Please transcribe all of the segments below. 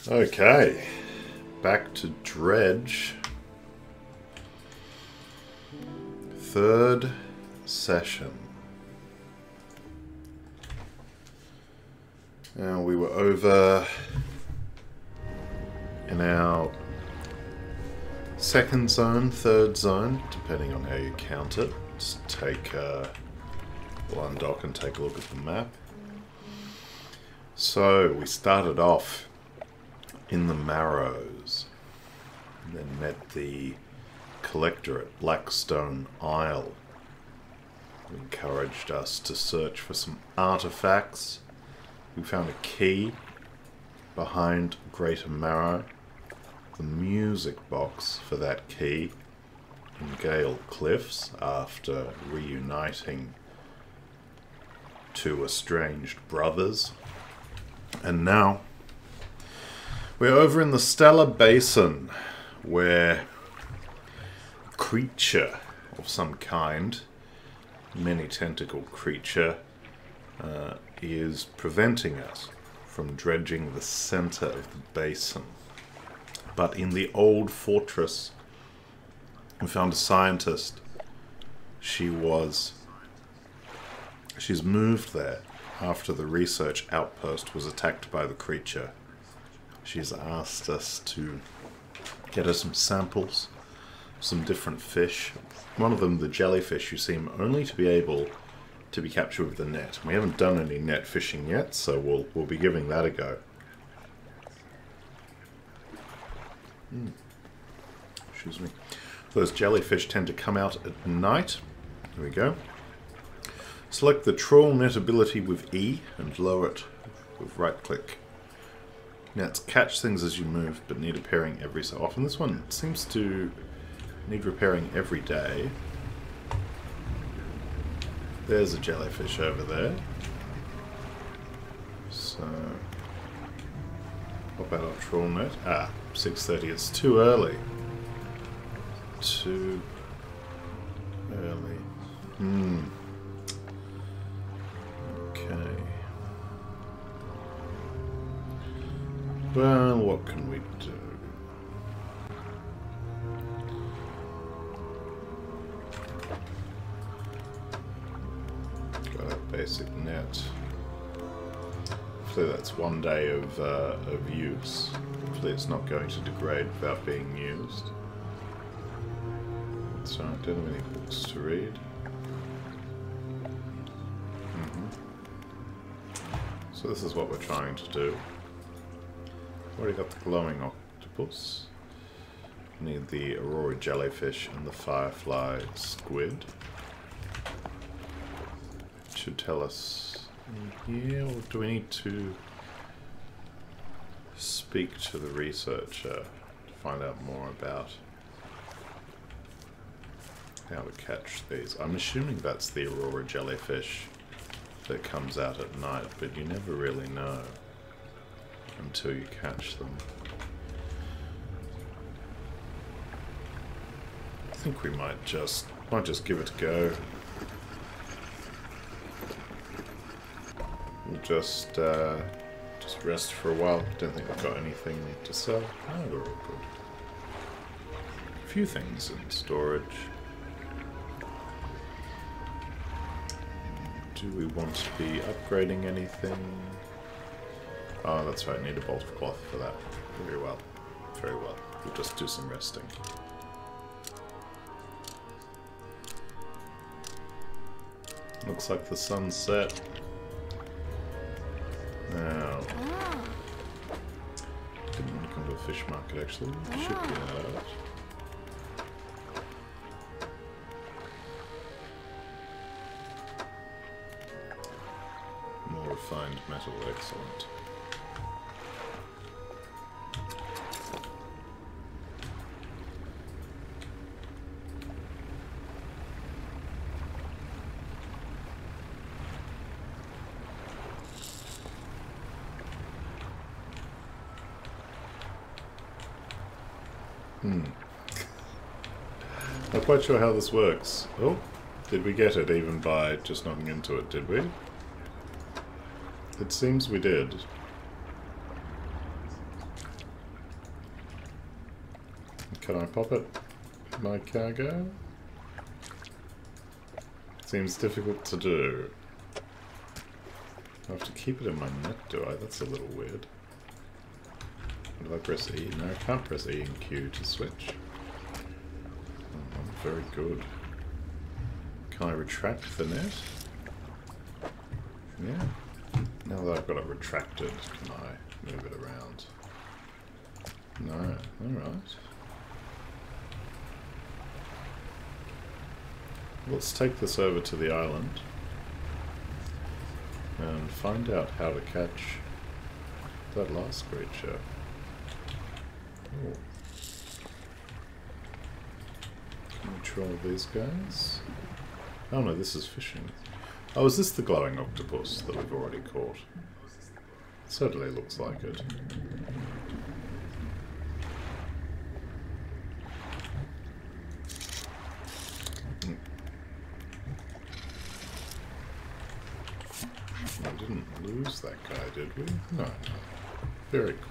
Okay, back to Dredge. Third session. Now we were over in our second zone, third zone, depending on how you count it. Just take we'll undock and take a look at the map. So we started off in the Marrows, and then met the collector at Blackstone Isle, who encouraged us to search for some artifacts. We found a key behind Greater Marrow, the music box for that key in Gale Cliffs after reuniting two estranged brothers. And now we're over in the Stellar Basin, where a creature of some kind, many-tentacle creature, is preventing us from dredging the center of the basin. But in the old fortress, we found a scientist. She's moved there after the research outpost was attacked by the creature. She's asked us to get her some samples, some different fish. One of them, the jellyfish, you seem only to be able to be captured with the net. We haven't done any net fishing yet, so we'll be giving that a go. Excuse me. Those jellyfish tend to come out at night. There we go. Select the trawl net ability with E and lower it with right click. Nets catch things as you move, but need repairing every so often. This one seems to need repairing every day. There's a jellyfish over there. So, what about our trawl net? 6:30. It's too early. Too early. Okay. Well, what can we do? Got a basic net. Hopefully that's one day of use. Hopefully it's not going to degrade without being used. So I don't have any books to read. So this is what we're trying to do. Already got the glowing octopus. Need the aurora jellyfish and the firefly squid. It should tell us here, or do we need to speak to the researcher to find out more about how to catch these? I'm assuming that's the aurora jellyfish that comes out at night, but you never really know until you catch them. I think we might just give it a go. We'll just rest for a while. Don't think we've got anything to sell. No, we're all good. A few things in storage. Do we want to be upgrading anything? Oh, that's right, I need a bolt of cloth for that. Very well. Very well. We'll just do some resting. Looks like the sun's set. Now, didn't want to come to a fish market actually. Should be out. More refined metal, excellent. Not quite sure how this works. Oh, did we get it even by just knocking into it, did we? It seems we did. Can I pop it in my cargo? Seems difficult to do. I have to keep it in my net, do I? That's a little weird. Do I press E? No, I can't press E and Q to switch. Oh, very good. Can I retract the net? Yeah. Now that I've got it retracted, can I move it around? No. Alright. Let's take this over to the island and find out how to catch that last creature. Oh. Control these guys. Oh no, this is fishing. Oh, is this the glowing octopus that we've already caught? It certainly looks like it. We didn't lose that guy, did we? No, no. Very good.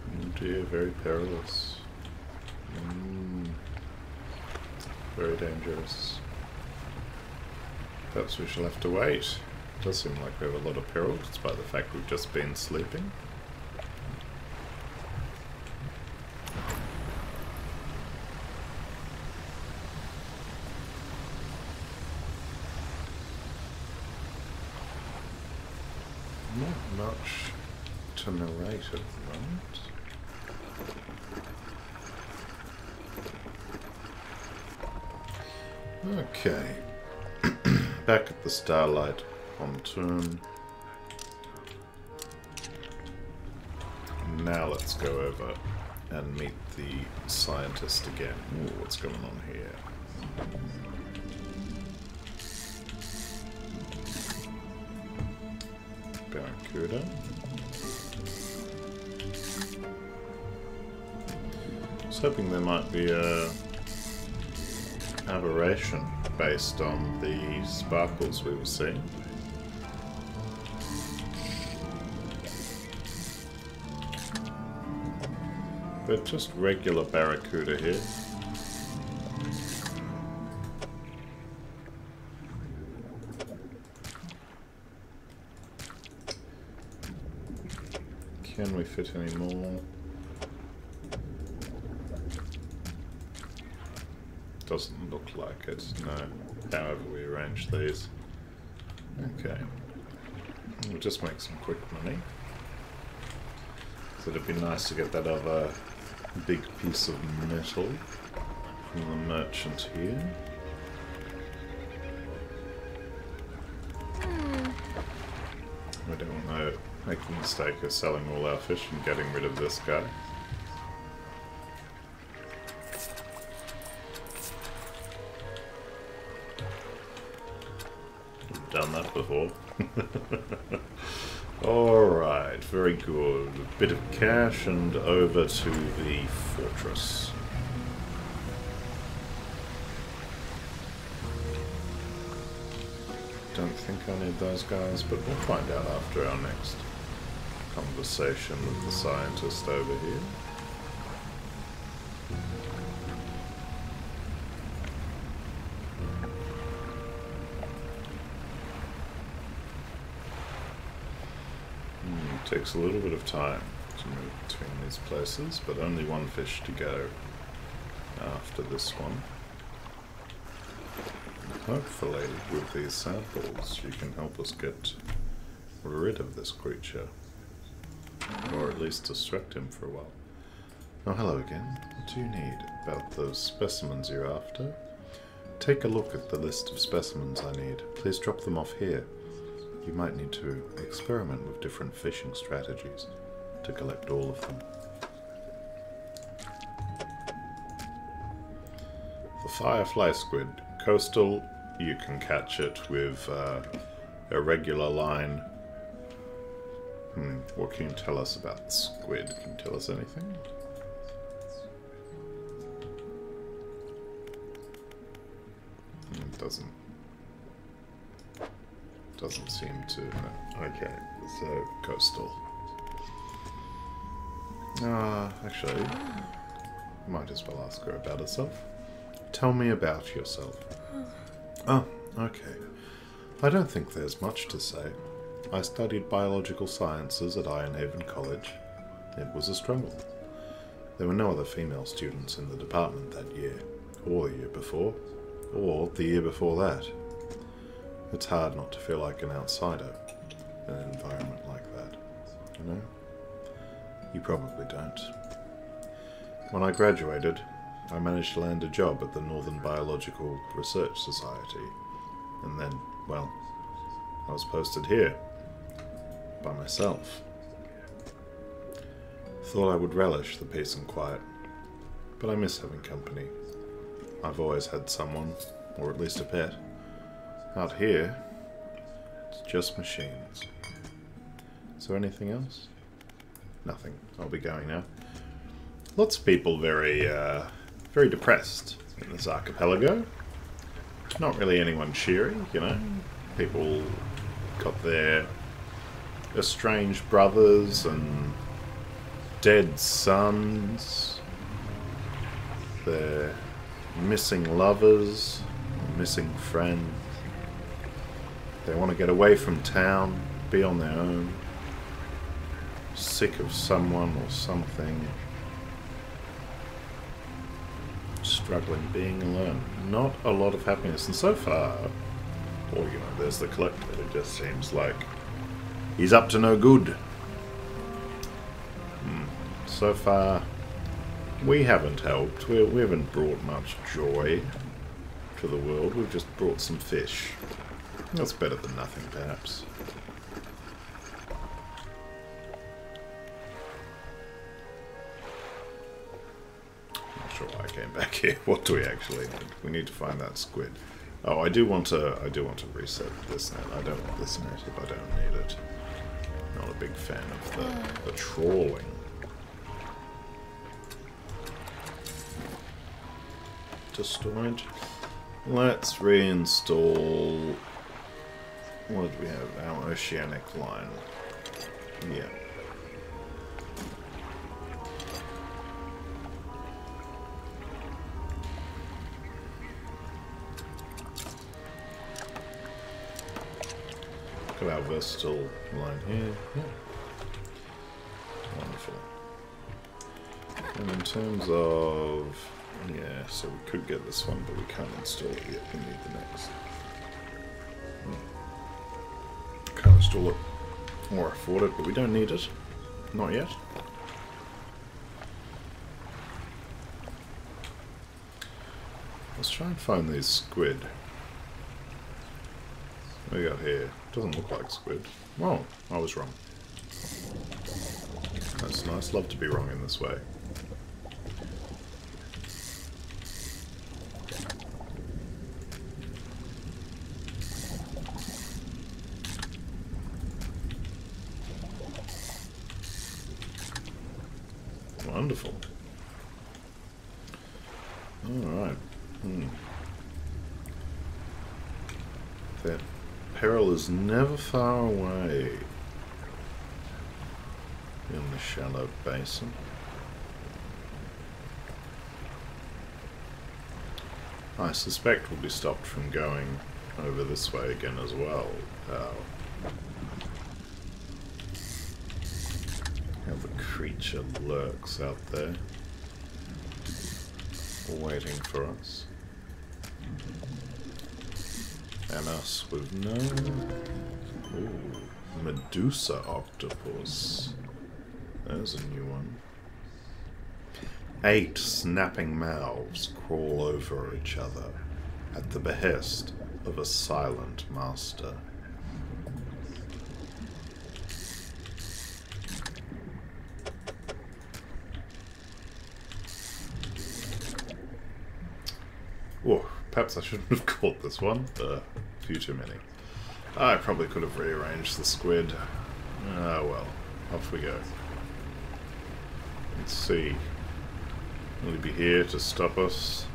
Oh dear, very perilous. Very dangerous. Perhaps we shall have to wait. It does seem like we have a lot of peril, despite the fact we've just been sleeping. Not much to narrate at the moment. Okay. Back at the Starlight pontoon. Now let's go over and meet the scientist again. Ooh, what's going on here? Barracuda. I was hoping there might be a aberration based on the sparkles we were seeing. But just regular barracuda here. Can we fit any more? Doesn't look like it, no. However we arrange these. Okay. We'll just make some quick money. So it'd be nice to get that other big piece of metal from the merchant here. We don't want to make the mistake of selling all our fish and getting rid of this guy. We've done that before. Alright, very good. A bit of cash and over to the fortress. Don't think I need those guys, but we'll find out after our next conversation with the scientist over here. Takes a little bit of time to move between these places, but only one fish to go after this one. Hopefully, with these samples, you can help us get rid of this creature, or at least distract him for a while. Oh, hello again. What do you need? About those specimens you're after? Take a look at the list of specimens I need. Please drop them off here. You might need to experiment with different fishing strategies to collect all of them. The firefly squid. Coastal, you can catch it with a regular line. What can you tell us about the squid? Can you tell us anything? It doesn't Doesn't seem to... No. Okay, so coastal. Actually, might as well ask her about herself. Tell me about yourself. Oh, okay. I don't think there's much to say. I studied biological sciences at Ironhaven College. It was a struggle. There were no other female students in the department that year, or the year before, or the year before that. It's hard not to feel like an outsider in an environment like that, you know? You probably don't. When I graduated, I managed to land a job at the Northern Biological Research Society, and then, well, I was posted here, by myself. Thought I would relish the peace and quiet, but I miss having company. I've always had someone, or at least a pet. Out here, it's just machines. Is there anything else? Nothing. I'll be going now. Lots of people very depressed in this archipelago. Not really anyone cheery, you know. People got their estranged brothers and dead sons, their missing lovers, missing friends. They want to get away from town, be on their own, sick of someone or something, struggling being alone. Not a lot of happiness, and so far, or you know, there's the collector. It just seems like he's up to no good. So far, we haven't helped. We haven't brought much joy to the world. We've just brought some fish. That's better than nothing, perhaps. Not sure why I came back here. What do we actually need? We need to find that squid. Oh, I do want to reset this net. I don't want this net if I don't need it. Not a big fan of the trawling. To storage. Let's reinstall. What do we have? Our oceanic line. Yeah. Got our versatile line here. Yeah. Wonderful. And in terms of... yeah, so we could get this one, but we can't install it yet. We need the next. Can't install it or afford it, but we don't need it. Not yet. Let's try and find these squid. What do we got here? Doesn't look like squid. Oh, I was wrong. That's nice. Love to be wrong in this way. Wonderful. Alright. That peril is never far away in the shallow basin. I suspect we'll be stopped from going over this way again as well. How the creature lurks out there, waiting for us. And us with no... Ooh, Medusa octopus. There's a new one. 8 snapping mouths crawl over each other at the behest of a silent master. Oh, perhaps I shouldn't have caught this one. A few too many. I probably could have rearranged the squid. Ah, well. Off we go. Let's see. Will he be here to stop us?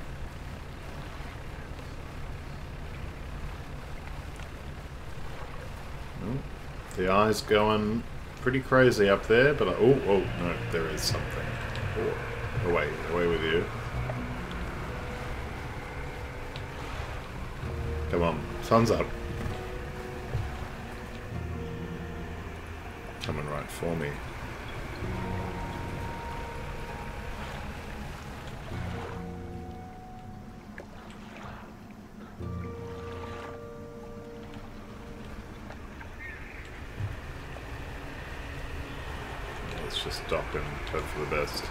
The eye's going pretty crazy up there, but oh no, there is something. Oh, away with you. Come on, sun's up. Coming right for me. Let's just stop and hope for the best.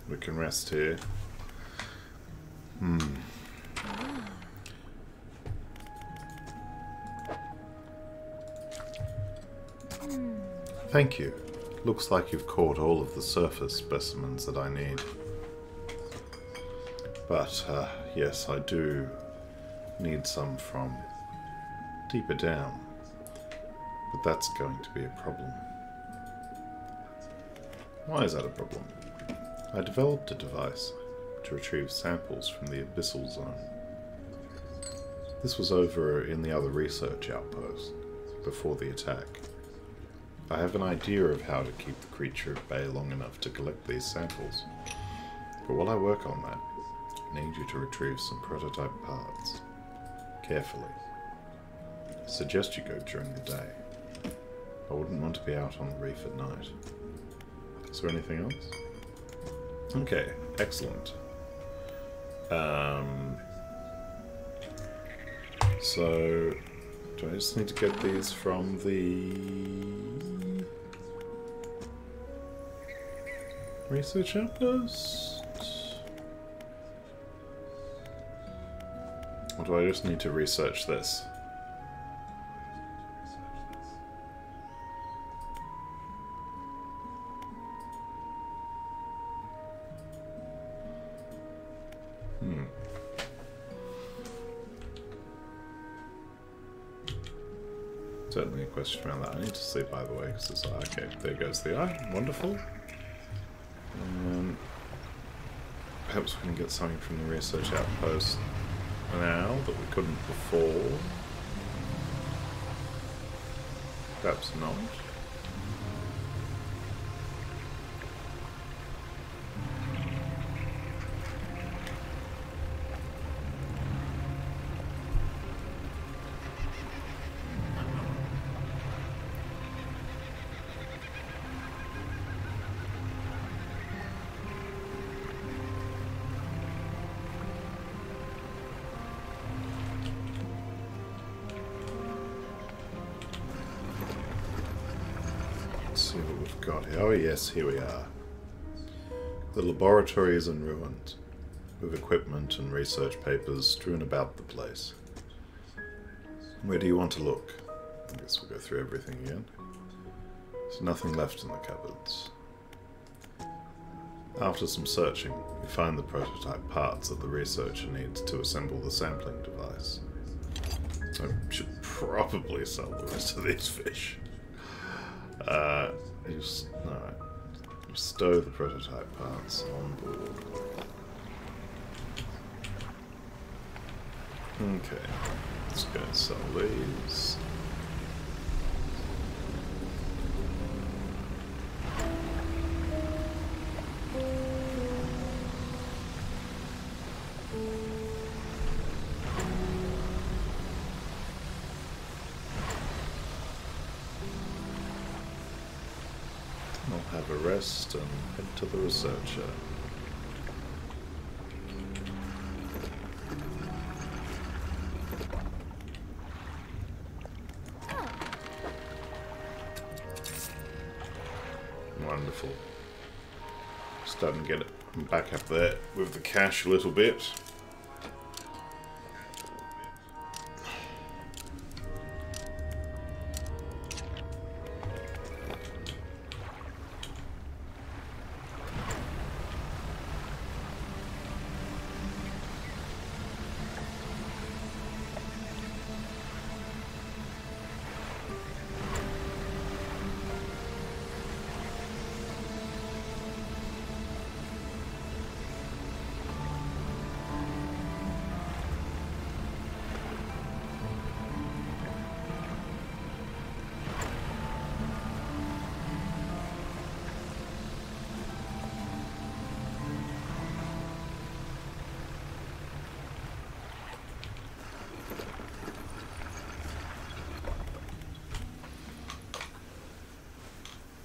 We can rest here. Thank you. Looks like you've caught all of the surface specimens that I need. But, yes, I do need some from deeper down. But that's going to be a problem. Why is that a problem? I developed a device to retrieve samples from the abyssal zone. This was over in the other research outpost, before the attack. I have an idea of how to keep the creature at bay long enough to collect these samples. But while I work on that, I need you to retrieve some prototype parts. Carefully. I suggest you go during the day. I wouldn't want to be out on the reef at night. Is there anything else? Okay, excellent. So, do I just need to get these from the research outpost? Or do I just need to research this? Certainly a question around that. I need to see, by the way, because it's like, okay, there goes the eye. Wonderful. Perhaps we can get something from the research outpost now that we couldn't before. Perhaps not. See what we've got here. Oh yes, here we are. The laboratory is in ruins, with equipment and research papers strewn about the place. Where do you want to look? I guess we'll go through everything again. There's nothing left in the cupboards. After some searching, you find the prototype parts that the researcher needs to assemble the sampling device. I should probably sell the rest of these fish. Alright. Stow the prototype parts on board. Okay, let's go and sell these. I'll have a rest and head to the researcher. Wonderful. Starting to get it back up there with the cash a little bit.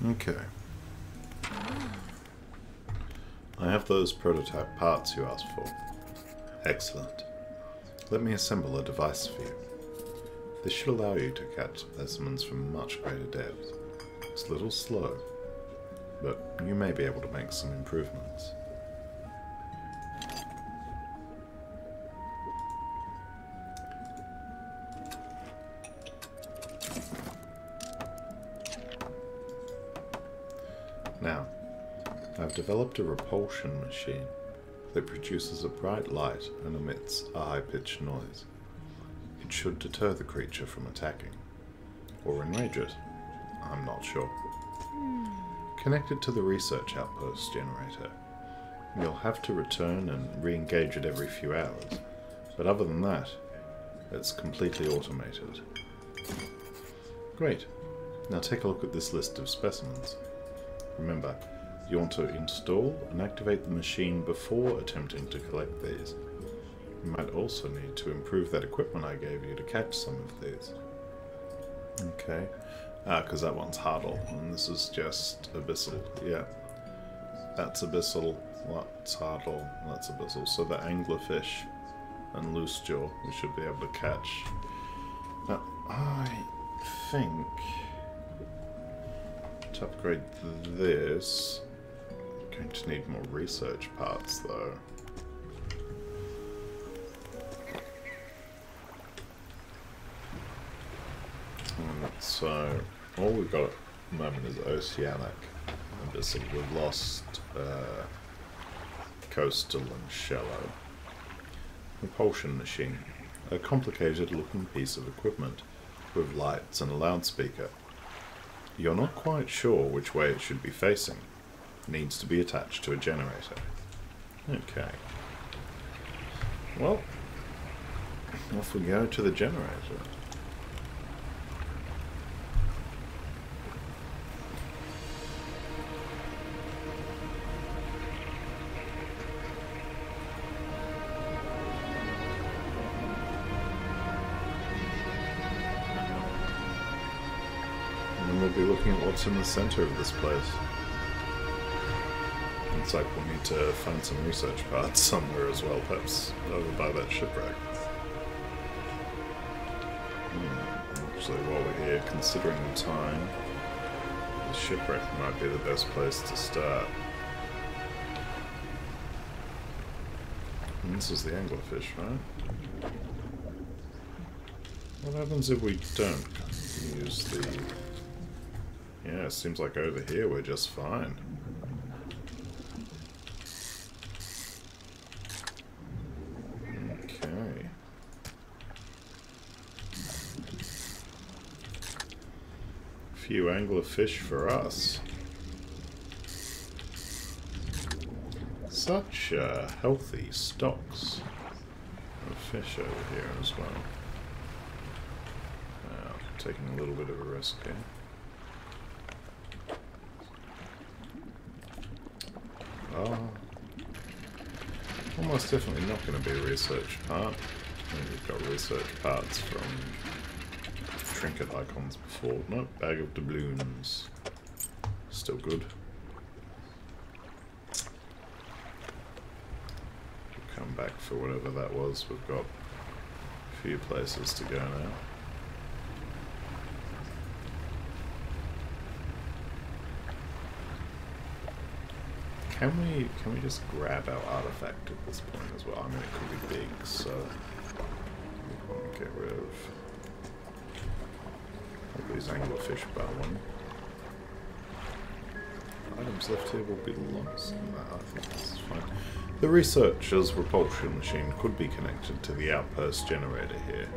Okay. I have those prototype parts you asked for. Excellent. Let me assemble a device for you. This should allow you to catch specimens from much greater depths. It's a little slow, but you may be able to make some improvements. Now, I've developed a repulsion machine that produces a bright light and emits a high-pitched noise. It should deter the creature from attacking, or enrage it. I'm not sure. Connected to the research outpost generator. You'll have to return and re-engage it every few hours, but other than that, it's completely automated. Great. Now take a look at this list of specimens. Remember, you want to install and activate the machine before attempting to collect these. You might also need to improve that equipment I gave you to catch some of these. Okay. Because that one's Hardle, and this is just Abyssal. Yeah. That's Abyssal, that's Hardle, that's Abyssal. So the Anglerfish and Loosejaw we should be able to catch. Now, I think to upgrade this, I'm going to need more research parts though. So, all we've got at the moment is Oceanic Abyssal. We've lost Coastal and Shallow. Repulsion machine. A complicated looking piece of equipment with lights and a loudspeaker. You're not quite sure which way it should be facing. Needs to be attached to a generator. Okay. Well, off we go to the generator. We'll be looking at what's in the center of this place. Looks like we'll need to find some research parts somewhere as well, perhaps over by that shipwreck. Actually, while we're here, considering the time, the shipwreck might be the best place to start. And this is the anglerfish, right? What happens if we don't use the... Yeah, it seems like over here we're just fine. Okay. Few anglerfish for us. Such healthy stocks of fish over here as well. Taking a little bit of a risk here. Almost definitely not going to be a research part. I think we've got research parts from trinket icons before. Nope, bag of doubloons. Still good. We'll come back for whatever that was. We've got a few places to go now. Can we just grab our artifact at this point as well? I mean, it could be big, so we want to get rid of all these anglerfish bar one. Items left here will be lost. No, I think this is fine. The researcher's repulsion machine could be connected to the outpost generator here.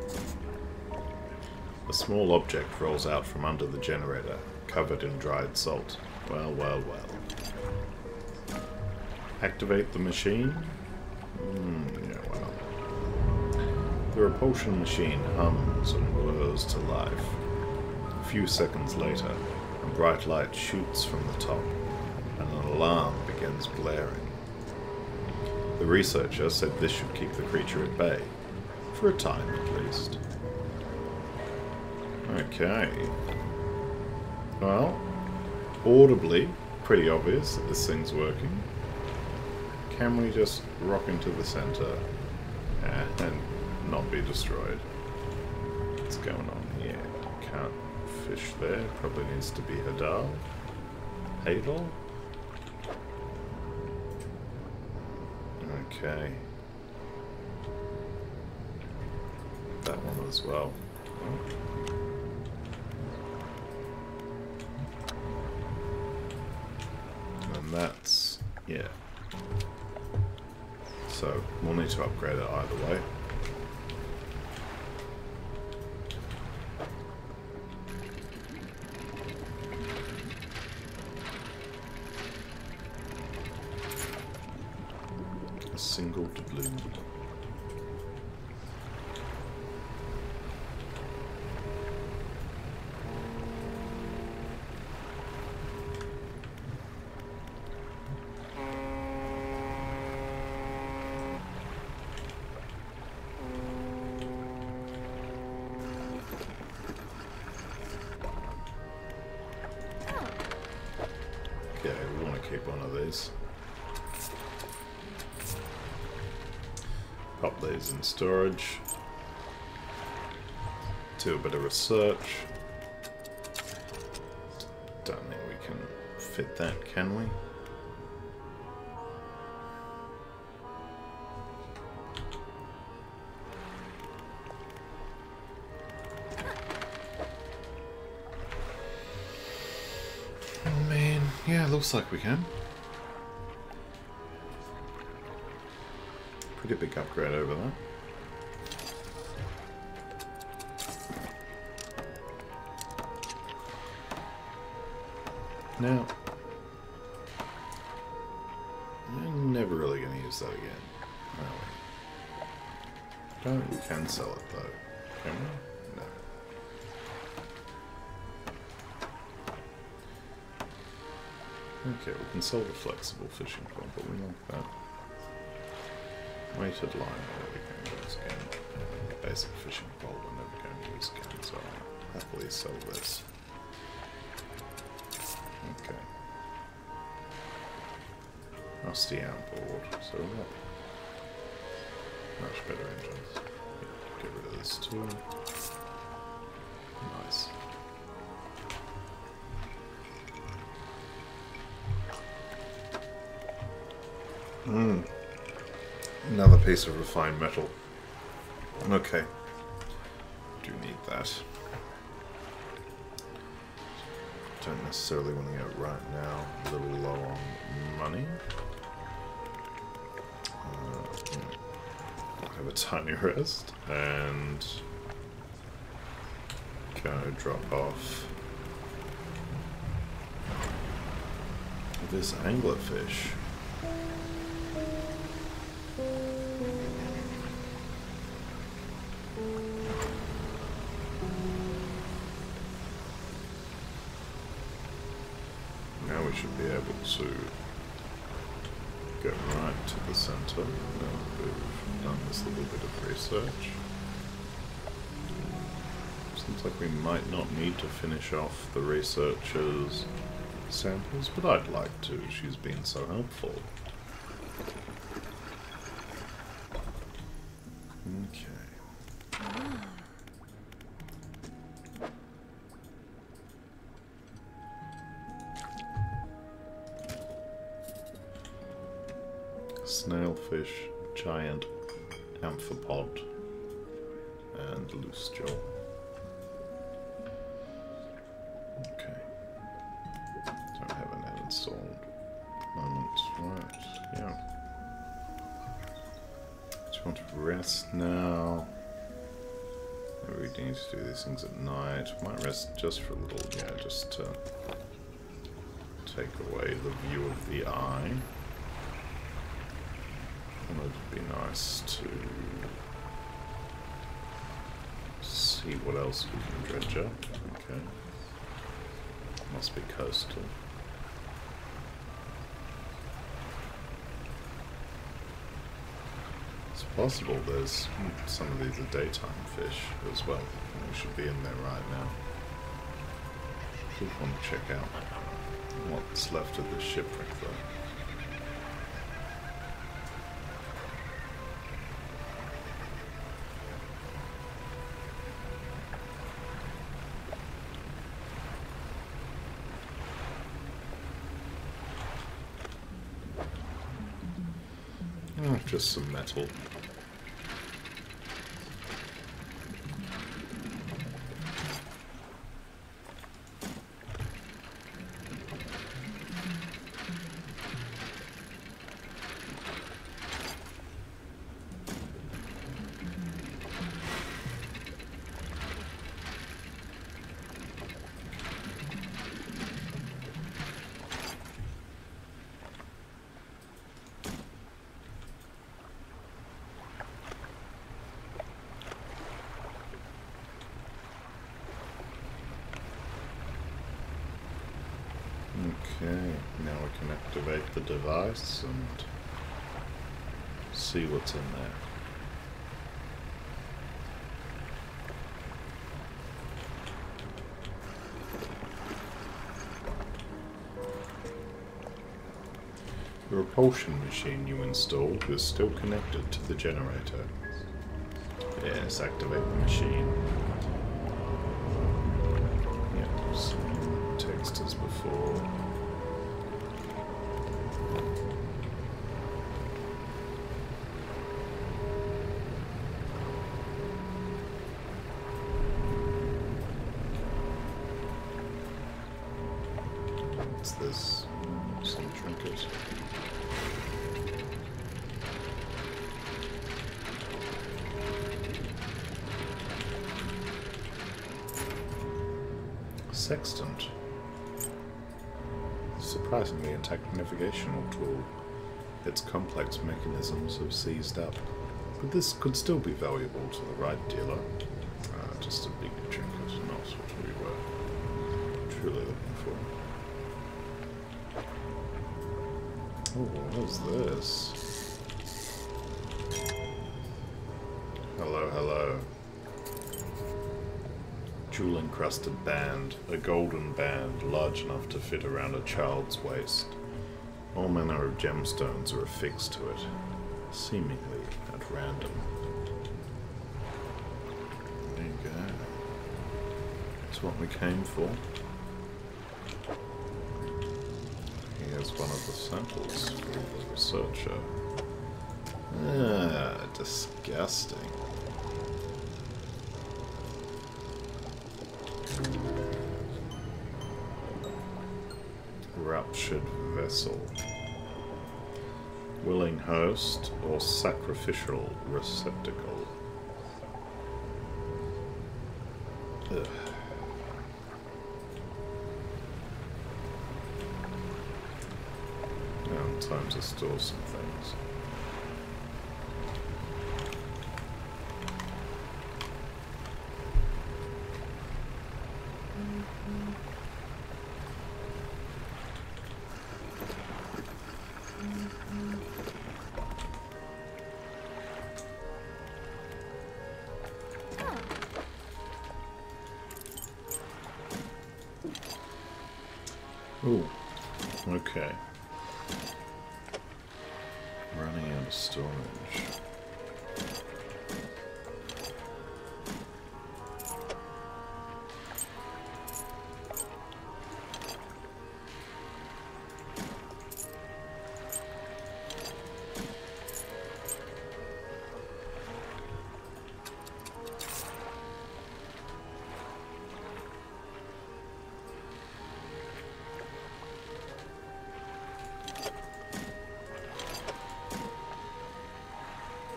A small object rolls out from under the generator, covered in dried salt. Well, well, well. Activate the machine? Yeah, well. The repulsion machine hums and whirs to life. A few seconds later, a bright light shoots from the top, and an alarm begins blaring. The researcher said this should keep the creature at bay, for a time at least. Okay. Well, audibly pretty obvious that this thing's working. Can we just rock into the center and not be destroyed? What's going on here? Can't fish there. Probably needs to be Hadal. Hadal? Okay. That one as well. And that's... yeah. So, we'll need to upgrade it either way. A single doubloon. Okay, we want to keep one of these. Pop these in storage. Do a bit of research. Don't think we can fit that, can we? Oh man, yeah, looks like we can. Pretty big upgrade over there. Now, we're never really going to use that again, are we? Don't we can sell it though, can we? No. Okay, we can sell the flexible fishing pole, but we like that. Weighted line, we're never going to use again. Basic fishing pole, we're never going to use again, so I'll happily sell this. Okay. Rusty outboard, so we've got much better engines. Yeah, get rid of this too. Nice. Another piece of refined metal. Okay. Do need that. Don't necessarily want to go right now. A little low on money. Have a tiny rest and go drop off this anglerfish. Now we should be able to go right to the center. Now we've done this little bit of research. Seems like we might not need to finish off the researcher's samples, but I'd like to. She's been so helpful. Okay. Snailfish, giant amphipod, and loose jaw. Okay. Don't have a net installed at the moment. Right, yeah. Do you want to rest now? Maybe we need to do these things at night. Might rest just for a little, yeah, just to take away the view of the eye. And it'd be nice to see what else we can dredge up. Okay. Must be coastal. It's possible there's some of these are daytime fish as well. And we should be in there right now. Just want to check out. What's left of the shipwreck though? Oh, just some metal. Okay, now we can activate the device and see what's in there. The repulsion machine you installed is still connected to the generator. Yes, activate the machine. Yeah, same text as before. What's this? Some trinket. Sextant. Surprisingly intact navigational tool. Its complex mechanisms have seized up, but this could still be valuable to the right dealer. Just a big trinket, not what we were truly looking for. Oh, what is this? Hello, hello. Jewel-encrusted band, a golden band large enough to fit around a child's waist. All manner of gemstones are affixed to it, seemingly at random. There you go. That's what we came for. Here's one of the samples for the researcher. Ah, disgusting. Ruptured vessel. Willing host or sacrificial receptacle. Ugh. Now time to store some things. Ooh, okay. Running out of storage.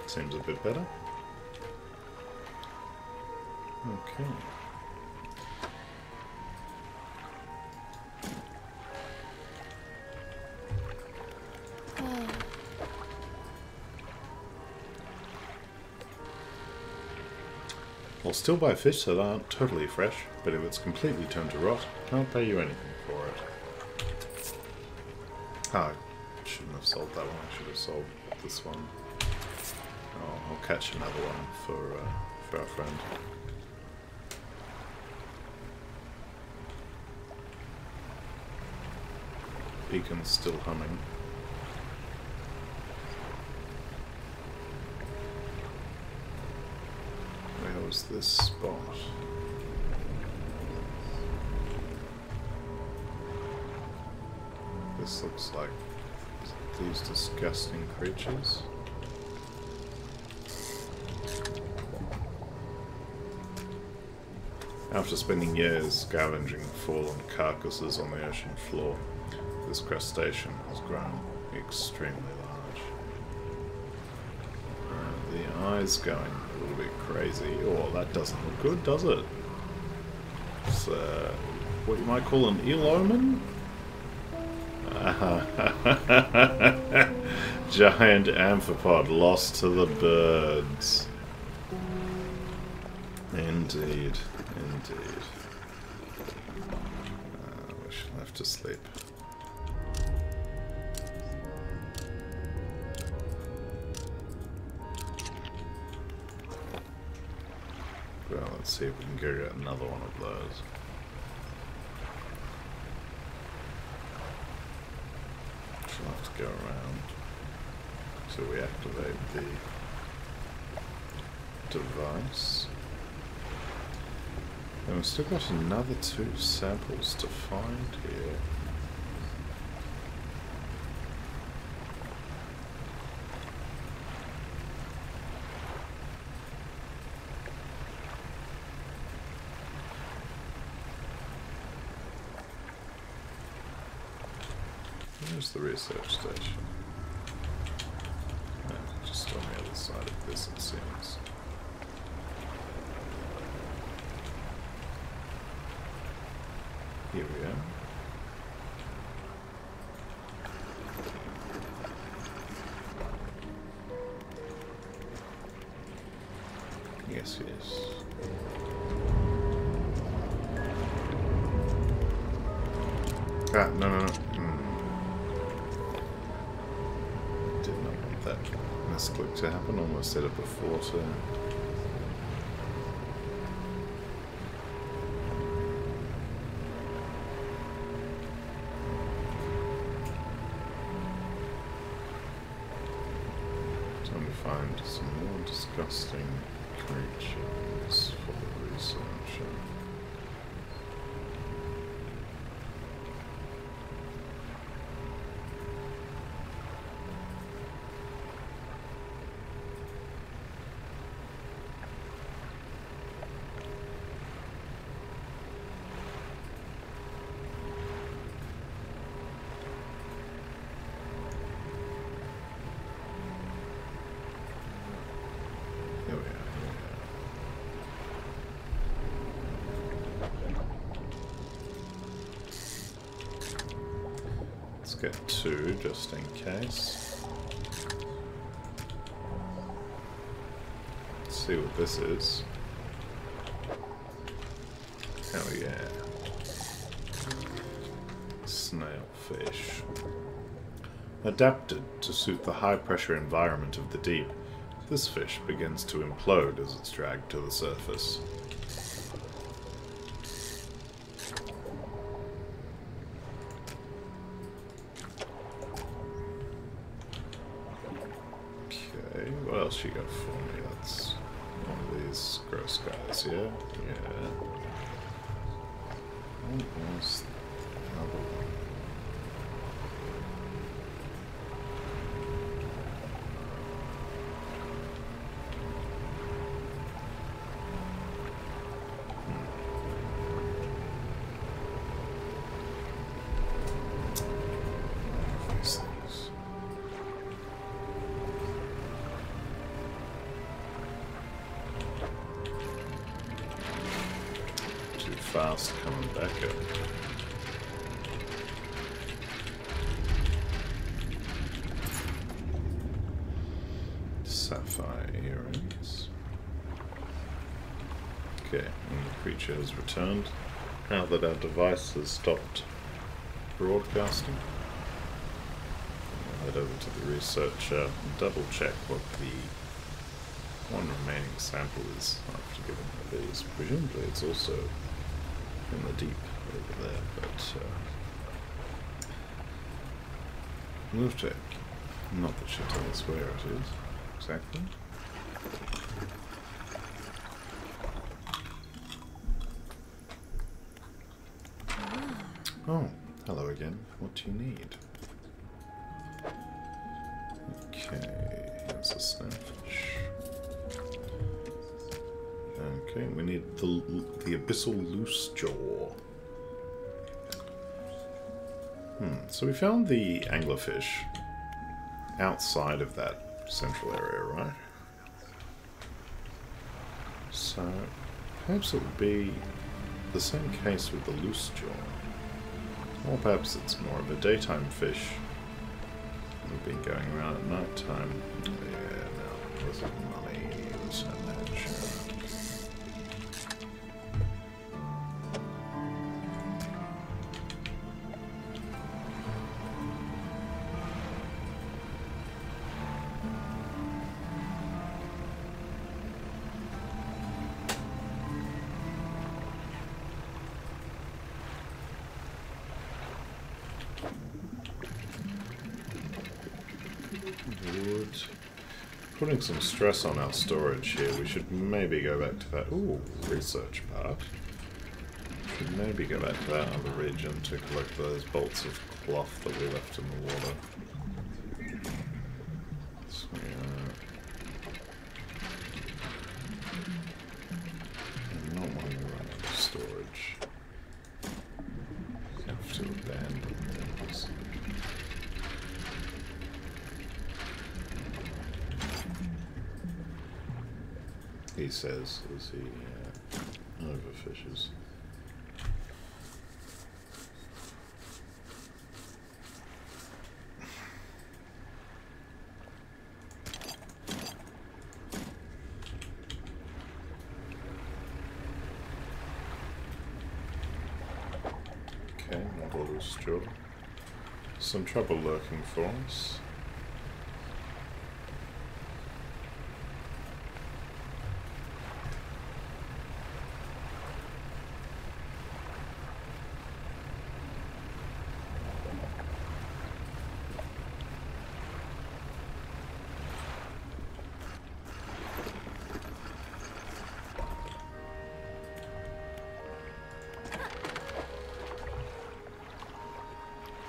Seems a bit better. Okay. I'll still buy fish that aren't totally fresh, but if it's completely turned to rot, can't pay you anything for it. Ah, I shouldn't have sold that one, I should have sold this one. Oh, I'll catch another one for our friend. beacon's still humming. Where was this spot? This looks like these disgusting creatures. After spending years scavenging fallen carcasses on the ocean floor, this crustacean has grown extremely large. The eye's going a little bit crazy. Oh, that doesn't look good, does it? It's what you might call an eloman? Giant amphipod lost to the birds. Indeed, indeed. We shall have to sleep. Well, let's see if we can get another one of those. She'll have to go around till we activate the device. And we've still got another 2 samples to find here. Where's the research station? No, just on the other side of this, it seems. Here we are. Yes, yes. Ah, no, no, no. Did not want that misclick to happen. Almost said it before, too. Time to find some more disgusting creatures for the researcher. Get 2 just in case. Let's see what this is. Oh yeah. Snailfish. Adapted to suit the high pressure environment of the deep, this fish begins to implode as it's dragged to the surface. What else you got for me? That's one of these gross guys, yeah? Yeah. What was the other one? These things. Fast coming back up. Sapphire earrings. Okay, and the creature has returned. Now that our device has stopped broadcasting, I'll head over to the researcher and double check what the one remaining sample is after giving her these. Presumably it's also in the deep over there, but Move to... Not that she tells us where it is, exactly. Oh, hello again. What do you need? Okay, here's a snailfish. Okay, we need the abyssal loose jaw. So we found the anglerfish outside of that central area, right? So perhaps it would be the same case with the loose jaw. Or perhaps it's more of a daytime fish. We've been going around at night time. Yeah, no, was it money? Was that putting some stress on our storage here. We should maybe go back to that research part. Should maybe go back to that other region to collect those bolts of cloth that we left in the water. So, I'm not wanting to run out of storage. Have to abandon things. He says as he overfishes. Okay, another loose jaw. Some trouble lurking for us.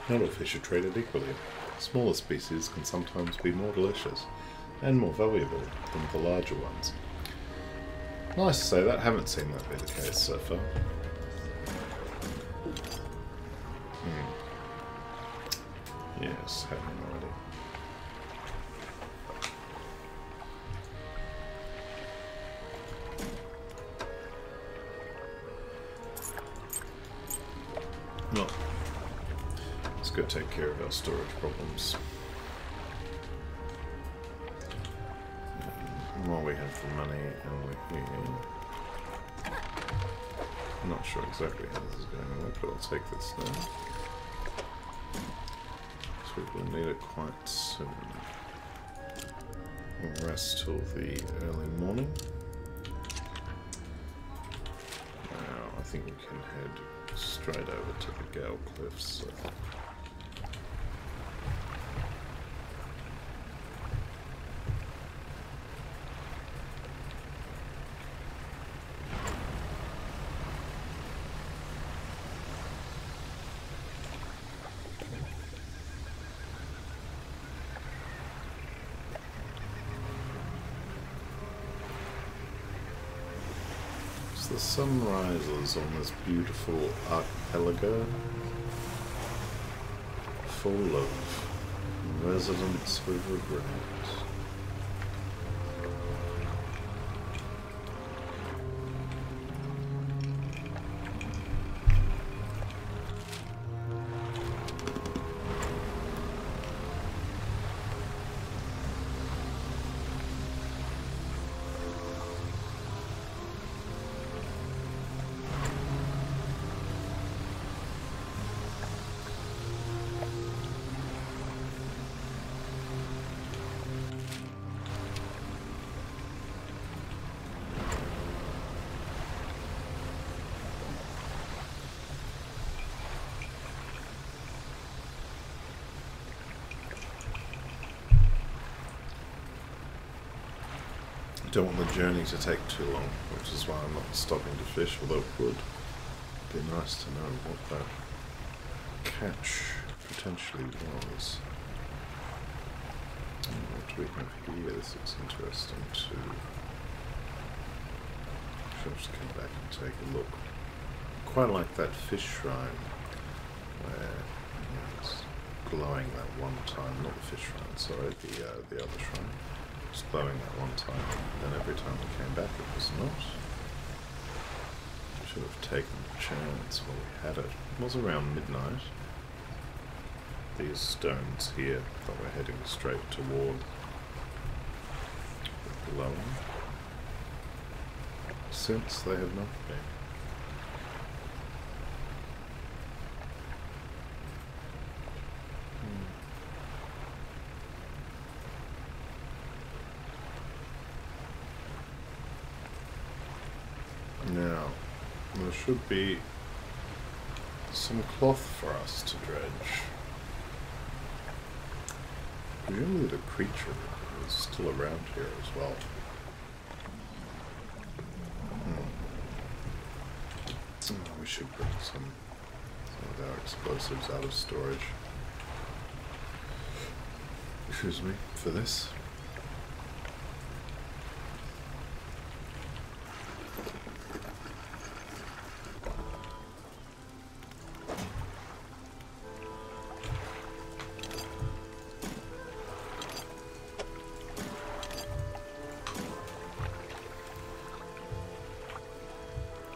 Not all fish are treated equally. Smaller species can sometimes be more delicious and more valuable than the larger ones. Nice to say that. Haven't seen that be the case so far. Yes, having already. Well, let's go take care of our storage problems. While we have the money and we're here. I'm not sure exactly how this is going to work, but I'll take this now. So we'll need it quite soon. We'll rest till the early morning. Now I think we can head straight over to the Gale Cliffs. So. The sun rises on this beautiful archipelago full of residents with regret. Don't want the journey to take too long, which is why I'm not stopping to fish, although it would be nice to know what that catch potentially was. What do we have here? This looks interesting too. I'll just come back and take a look. Quite like that fish shrine where it's glowing that one time, not the fish shrine, sorry, the other shrine. It's glowing that one time, and then every time we came back it was not. We should have taken the chance while we had it. It was around midnight. These stones here that we're heading straight toward were glowing, since they have not been. Now, there should be some cloth for us to dredge. Presumably the creature is still around here as well. Oh, we should bring some of our explosives out of storage. Excuse me, for this.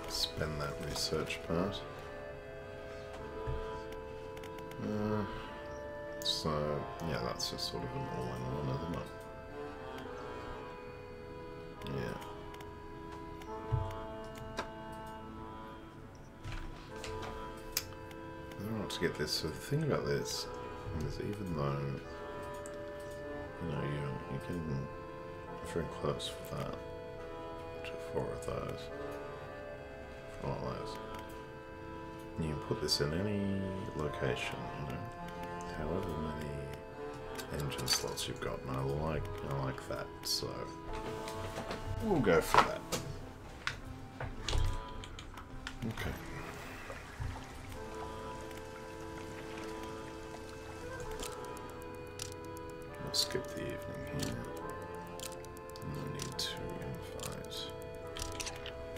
Spend that research part. So, yeah, that's just sort of an all-in-one, isn't it? Yeah. I don't know what to get this. So the thing about this is, even though, you know, you're getting very close for that, to 4 of those. All those. You can put this in any location, you know, however many engine slots you've got, and I like that, so we'll go for that. Okay. We'll skip the evening here. No need to invite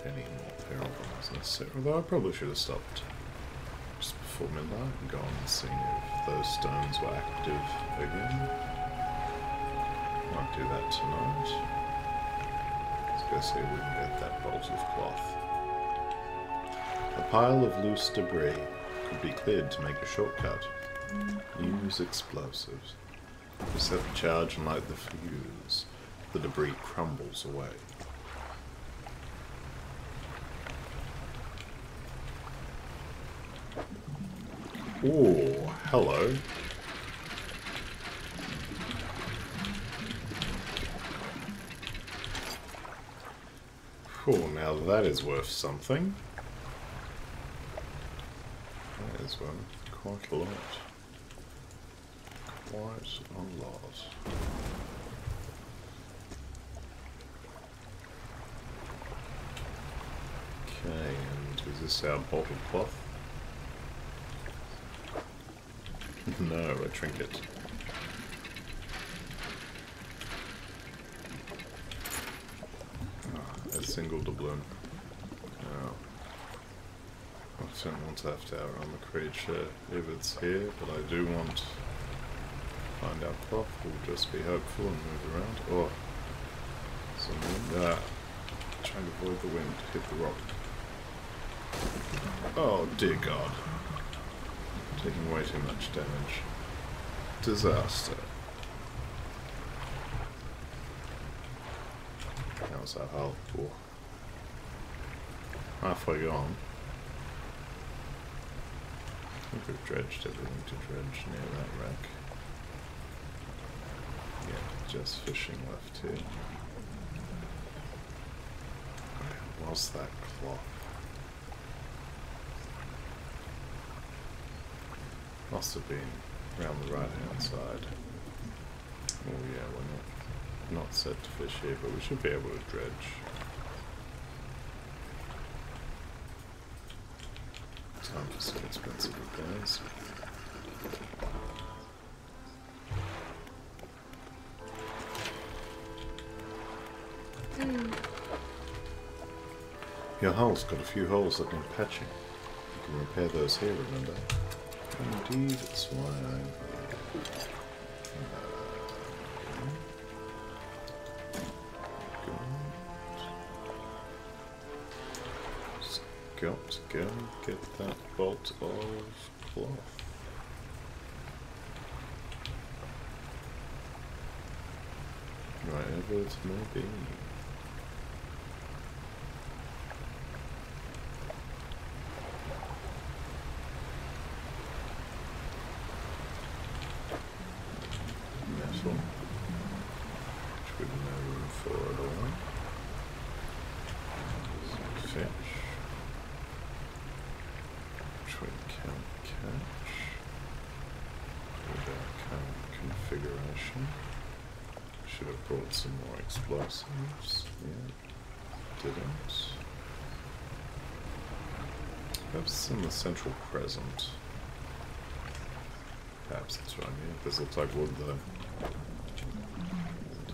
any more pilgrims necessarily, although I probably should have stopped just before midnight and gone and seen if those stones were active again. Might do that tonight. Let's go see if we can get that bolt of cloth. A pile of loose debris could be cleared to make a shortcut. Use explosives. You set the charge and light the fuse. The debris crumbles away. Oh, hello. Oh, now that is worth something. That is worth quite a lot. Quite a lot. Okay, and is this our bolt of cloth? No, a trinket. A single doubloon. Oh. I don't want to have to outrun the creature if it's here, but I do want to find our cloth. We'll just be hopeful and move around. Oh, some wind. Trying to avoid the wind. Hit the rock. Oh dear God. Taking way too much damage. Disaster. That was our hull. Oh. Halfway gone. I think we've dredged everything to dredge near that wreck. Yeah, just fishing left here. Where was that cloth? Must have been around the right hand side. Oh yeah, we're not Not set to fish here, but we should be able to dredge. Time for some expensive repairs. Your hull's got a few holes that need patching. You can repair those here, remember? Indeed, that's why I'm got to go get that bolt of cloth. Wherever it may be. Metal. Which we've no room for at all. Fish. Which we can't catch. With our current configuration. Should have brought some more explosives. Yeah, didn't. Perhaps in the central crescent. Perhaps that's right, yeah. This looks like wood though.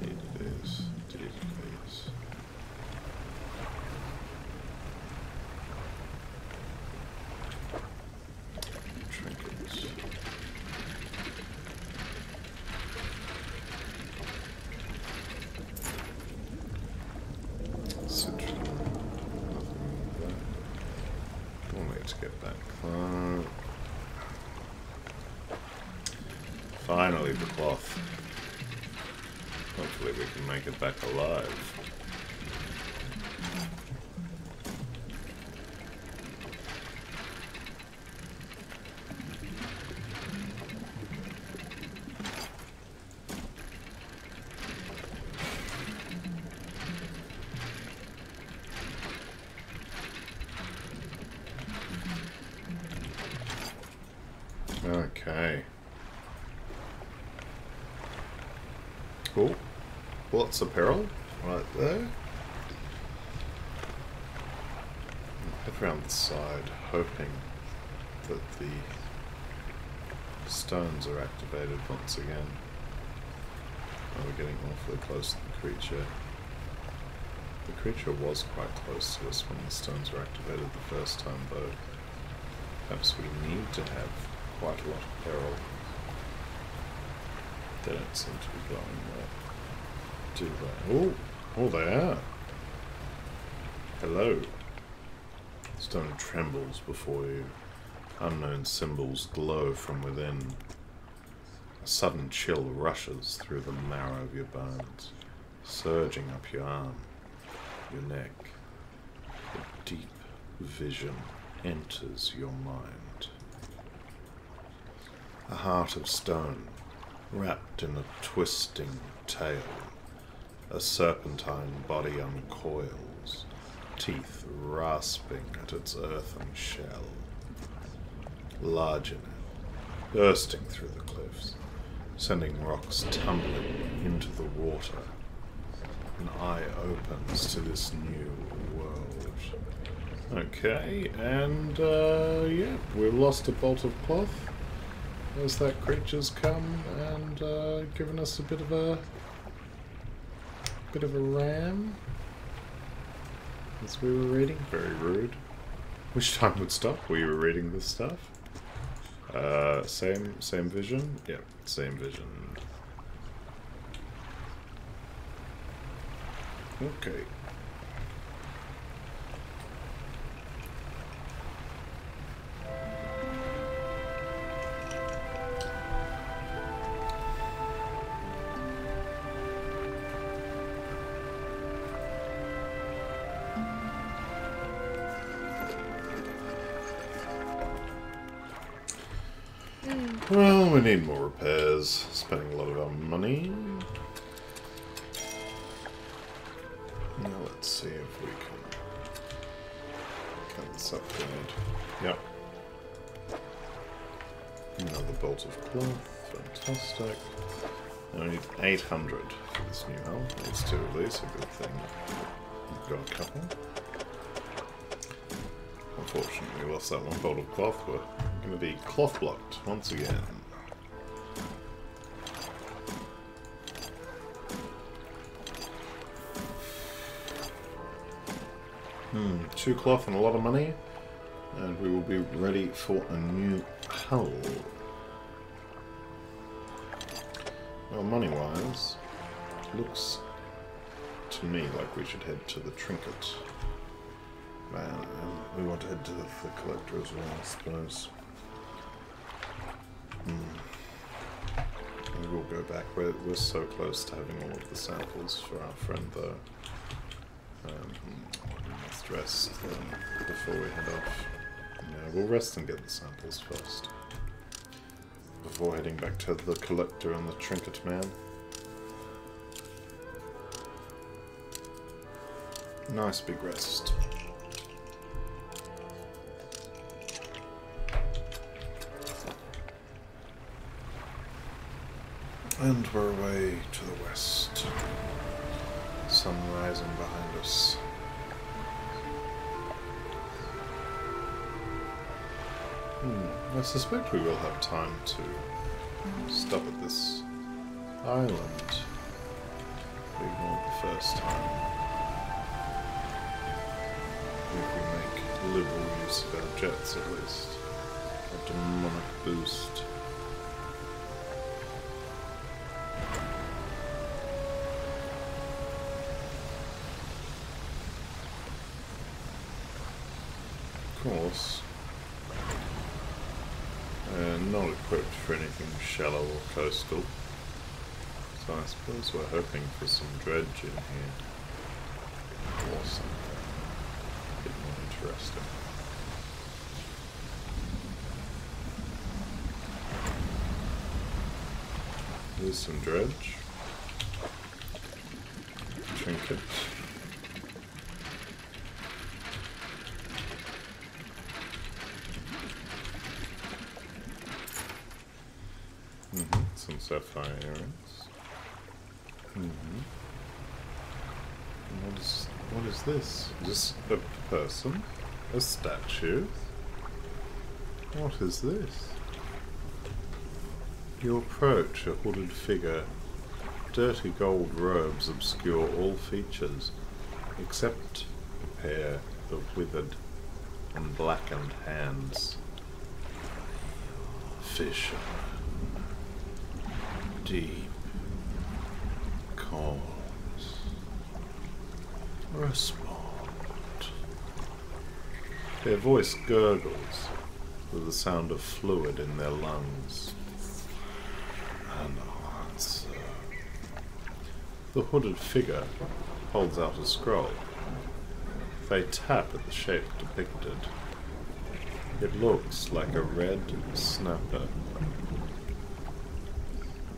Indeed it is. Indeed it is. Trinkets. Citron. Nothing there. We'll need to get that cloth. Finally, the cloth. Hopefully we can make it back alive. Okay. Cool. Lots of peril right there. Head around the side, hoping that the stones are activated once again. Oh, we're getting awfully close to the creature. The creature was quite close to us when the stones were activated the first time, though. Perhaps we need to have quite a lot of peril. They don't seem to be glowing well, do they? Oh! Oh, they are! Hello! Stone trembles before you. Unknown symbols glow from within. A sudden chill rushes through the marrow of your bones, surging up your arm, your neck. A deep vision enters your mind. A heart of stone, wrapped in a twisting tail. A serpentine body uncoils, teeth rasping at its earthen shell. Large enough, bursting through the cliffs, sending rocks tumbling into the water. An eye opens to this new world. Okay, and yeah, we've lost a bolt of cloth. As that creature's come and given us a bit of a ram. As we were reading, very rude. Wish time would stop. We were reading this stuff. Same vision. Yep, same vision. Okay. Well, we need more repairs. Spending a lot of our money. Now let's see if we can this upgrade. Yep. Another bolt of cloth. Fantastic. Now we need 800 for this new hull. Needs to release, a good thing. We've got a couple. Unfortunately, we lost that one bolt of cloth. We're going to be cloth blocked once again. Two cloth and a lot of money, and we will be ready for a new hull. Well, money-wise, looks to me like we should head to the trinket. Man, we want to head to the collector as well, I suppose. And we'll go back. We're so close to having all of the samples for our friend, though. Let's rest before we head off. Yeah, we'll rest and get the samples first. Before heading back to the collector and the trinket man. Nice big rest. And we're away to the west. Sun rising behind us. I suspect we will have time to stop at this island. We ignored the first time. If we make liberal use of our jets at least. A demonic boost. Of course. Not equipped for anything shallow or coastal. So I suppose we're hoping for some dredge in here. Or something a bit more interesting. Here's some dredge. Trinket. Some sapphire earrings. What is this? Is this a person? A statue? What is this? You approach a hooded figure. Dirty gold robes obscure all features, except a pair of withered and blackened hands. Fisher. Deep calls. Respond. Their voice gurgles with the sound of fluid in their lungs. An answer. The hooded figure holds out a scroll. They tap at the shape depicted. It looks like a red snapper.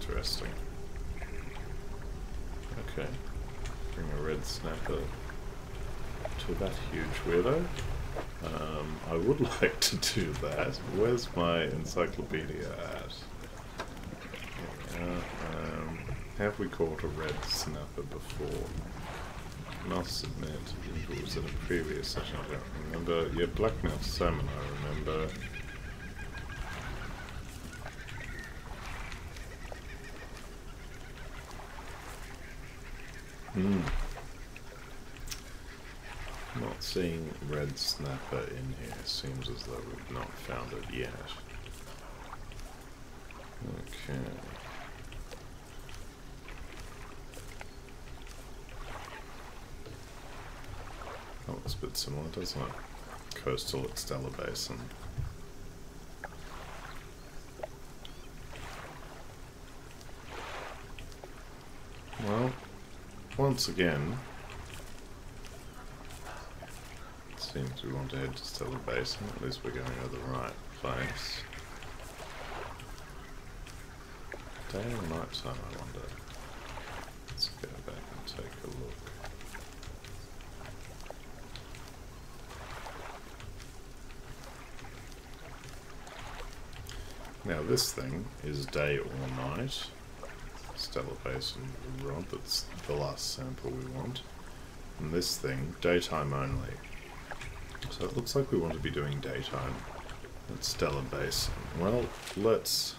Interesting. Okay. Bring a red snapper to that huge weirdo. I would like to do that. Where's my encyclopedia at? Have we caught a red snapper before? Must admit, it was in a previous session, I don't remember. Yeah, blackmouth salmon I remember. Not seeing red snapper in here. Seems as though we've not found it yet. Okay. That looks a bit similar, doesn't it? Coastal at Stellar Basin. Well, once again, it seems we want to head to Stellar Basin. At least we're going over the right place. Day or night time, I wonder. Let's go back and take a look. Now this thing is day or night. stellar basin rod. That's the last sample we want. And this thing, daytime only. So it looks like we want to be doing daytime at stellar basin. Well, let's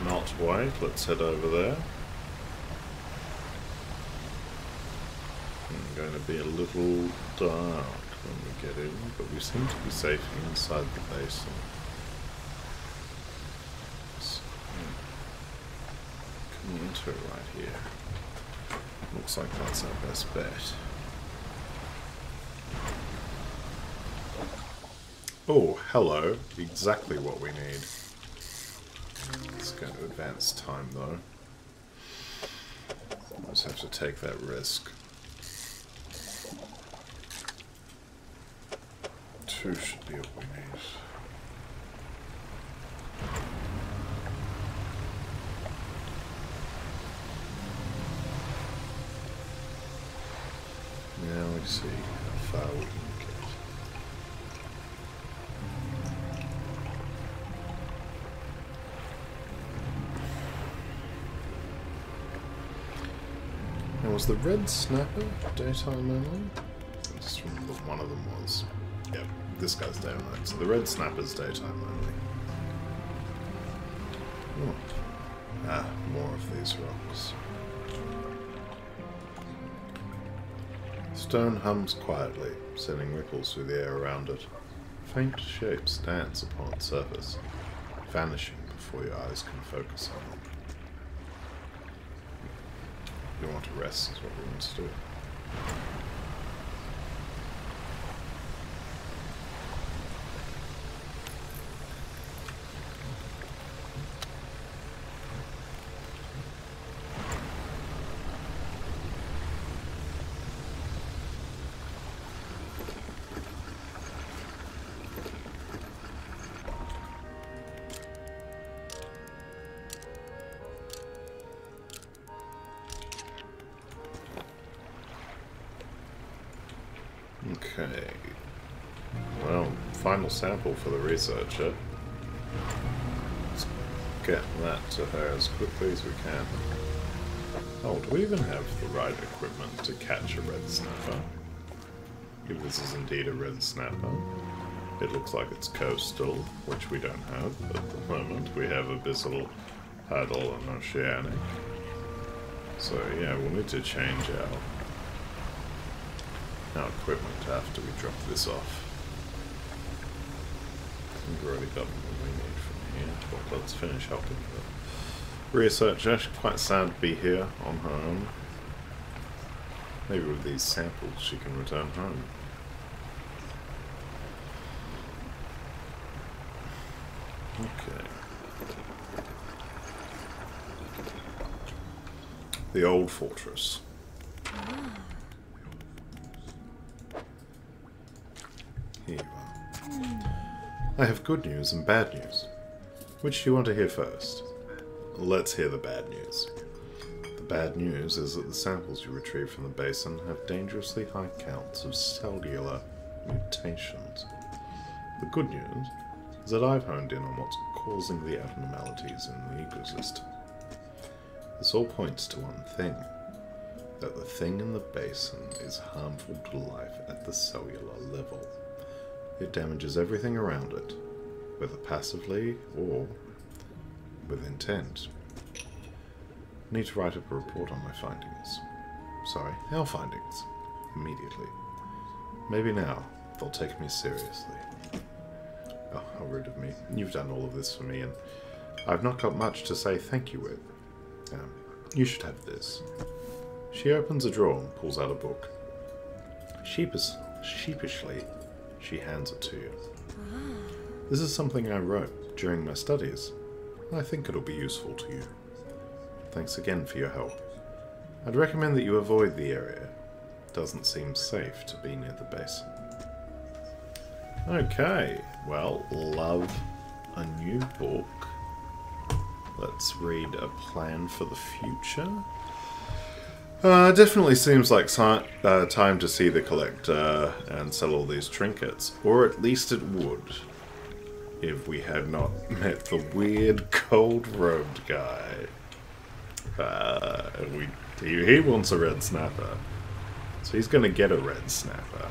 not wait. Let's head over there. It's going to be a little dark when we get in, but we seem to be safe inside the basin. So, can we enter right here? Looks like that's our best bet. Oh, hello. Exactly what we need. It's going to advance time, though. We'll just have to take that risk. 2 should be all we need. Now we see how far we can get. Now, was the red snapper daytime only? I just remember one of them was. Yep, this guy's daytime. So the red snapper's daytime only. Oh. Ah, more of these rocks. Stone hums quietly, sending ripples through the air around it. Faint shapes dance upon its surface, vanishing before your eyes can focus on them. You want to rest is what we want to do. Okay. Well, final sample for the researcher. Let's get that to her as quickly as we can. Oh, do we even have the right equipment to catch a red snapper? If this is indeed a red snapper. It looks like it's coastal, which we don't have at the moment. We have abyssal, tidal, and oceanic. So yeah, we'll need to change our equipment after we drop this off. We've already got what we need from here, but let's finish helping the researcher. She's quite sad to be here on her own. Maybe with these samples she can return home. Okay. The old fortress. Here you are. I have good news and bad news. Which do you want to hear first? Let's hear the bad news. The bad news is that the samples you retrieve from the basin have dangerously high counts of cellular mutations. The good news is that I've honed in on what's causing the abnormalities in the ecosystem. This all points to one thing, that the thing in the basin is harmful to life at the cellular level. It damages everything around it, whether passively or with intent. I need to write up a report on my findings. Sorry, our findings. Immediately. Maybe now they'll take me seriously. Oh, how rude of me. You've done all of this for me, and I've not got much to say thank you with. You should have this. She opens a drawer and pulls out a book. Sheepishly, she hands it to you. This is something I wrote during my studies. I think it'll be useful to you. Thanks again for your help. I'd recommend that you avoid the area. It doesn't seem safe to be near the basin. Okay, well, love a new book. Let's read a plan for the future. Definitely seems like time to see the collector and sell all these trinkets. Or at least it would, if we had not met the weird, cold-robed guy. He wants a red snapper. So he's going to get a red snapper.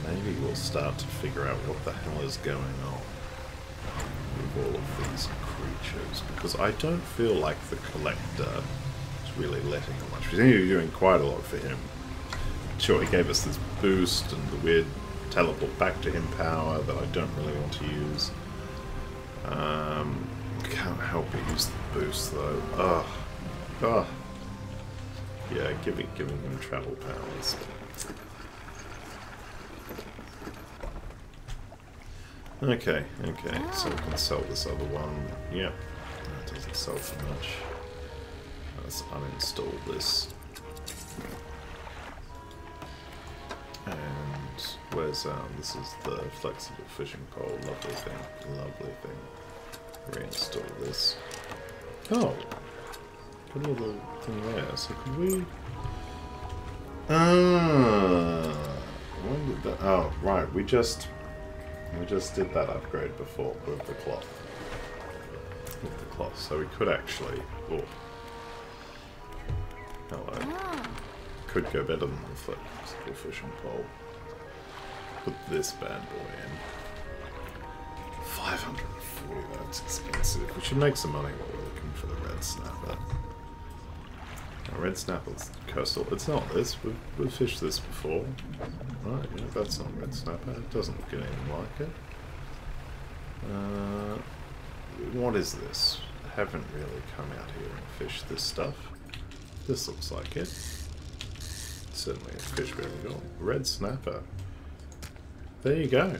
Maybe we'll start to figure out what the hell is going on with all of these creatures. Because I don't feel like the collector is really letting him much. We seem to be doing quite a lot for him. Sure, he gave us this boost and the weird teleport back to him power that I don't really want to use. Can't help but use the boost though. Ugh. Yeah, giving him travel powers. Okay, so we can sell this other one. Yep, that doesn't sell for much. Let's uninstall this. And where's this is the flexible fishing pole. Lovely thing. Reinstall this. Oh, put a little thing there. So could we? When did that? Oh, right. We just did that upgrade before with the cloth. So we could actually. Oh, hello. Could go better than the flexible fishing pole. Put this bad boy in. 540, that's expensive. We should make some money while we're looking for the red snapper. Now, red snapper's coastal. It's not this. We've fished this before. Right, yeah, that's not red snapper. It doesn't look anything like it. What is this? I haven't really come out here and fished this stuff. This looks like it. Certainly a fish very well. Red snapper. There you go.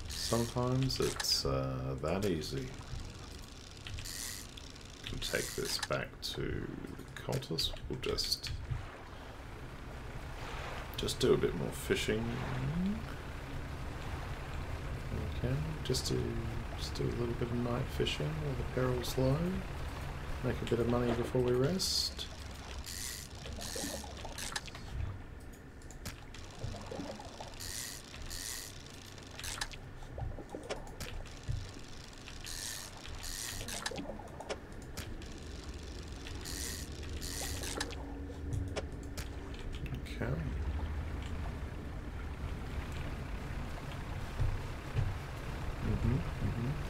Sometimes it's that easy. Can take this back to cultist. We'll just do a bit more fishing. Okay, just do a little bit of night fishing while the peril's low. Make a bit of money before we rest.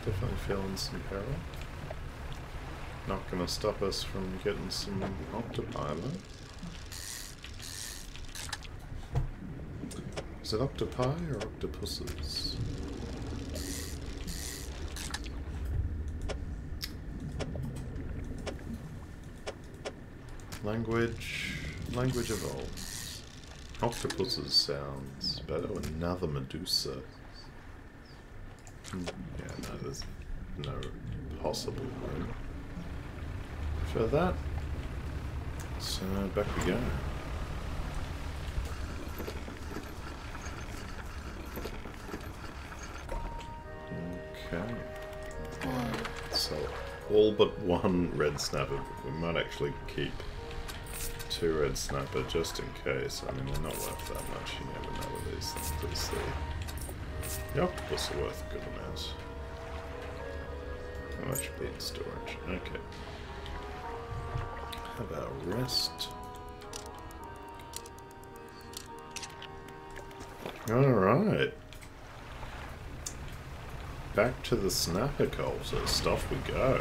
Definitely feeling some peril. Not going to stop us from getting some octopi though. Is it octopi or octopuses? Language evolves. Octopuses sounds better. Another Medusa. Yeah, no, there's no possible room for that. So back we go. Okay. So all but one red snapper. We might actually keep 2 red snapper just in case. I mean, they're not worth that much. You never know with these things. The octopus are worth a good amount. How much should be in storage? Okay. How about rest? Alright. Back to the snapper cultist. Off we go.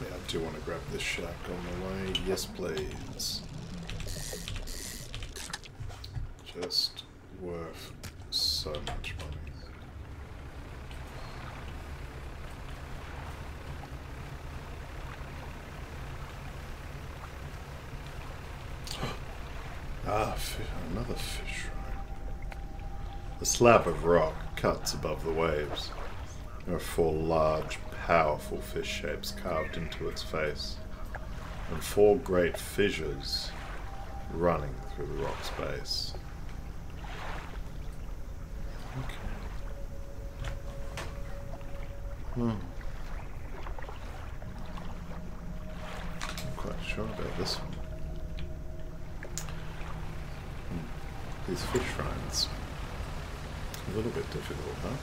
I do want to grab this shack on the way. Yes, please. Just worth so much money. Ah, another fish shrine. A slab of rock cuts above the waves. There are 4 large, powerful fish shapes carved into its face, and 4 great fissures running through the rock's base. Okay. I'm quite sure about this one. These fish shrines. A little bit difficult, huh?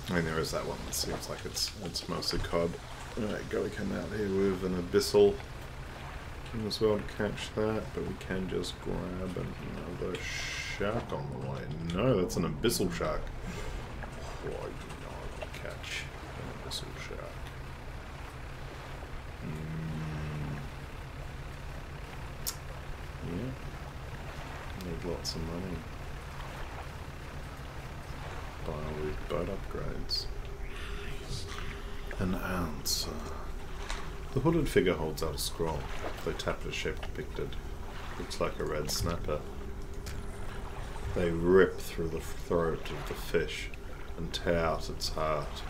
I mean, there is that one that seems like it's mostly cod. Alright, gotta come out here with an abyssal as well to catch that, but we can just grab another shark on the way. No, that's an abyssal shark. Oh, I do not want to catch an abyssal shark. Yeah. Need lots of money. Buy all these boat upgrades. An answer. The hooded figure holds out a scroll. They tap at a shape depicted. Looks like a red snapper. They rip through the throat of the fish and tear out its heart.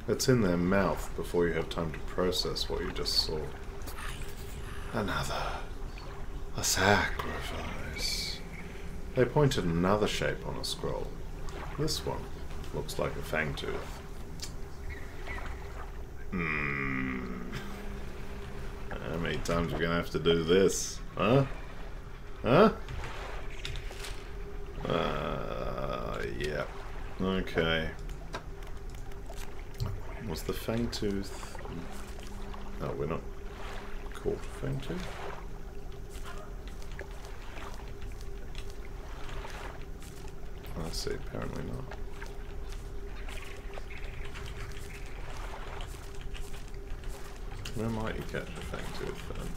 It's in their mouth before you have time to process what you just saw. Another. A sacrifice. They point at another shape on a scroll. This one looks like a fangtooth. How many times are we gonna have to do this? Huh? Huh? Yeah. Okay. Was the fangtooth... No, we're not caught fangtooth? I see, apparently not. Where might you catch a fangtooth then?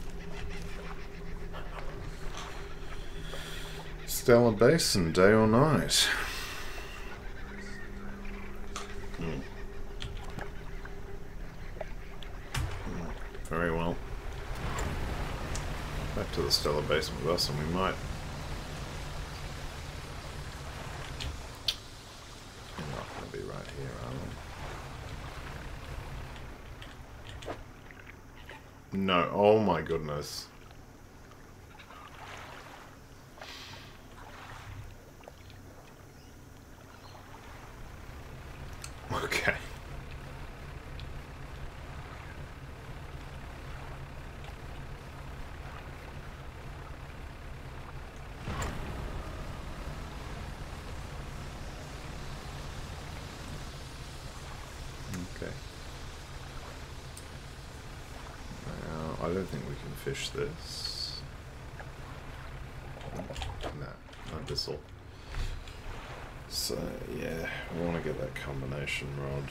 Stellar Basin, day or night? Very well. Back to the Stellar Basin with us, and we might... You're not going to be right here, are they? No, oh my goodness. Okay. Okay. Now, I don't think we can fish this. No, abyssal. So, yeah, I want to get that combination rod,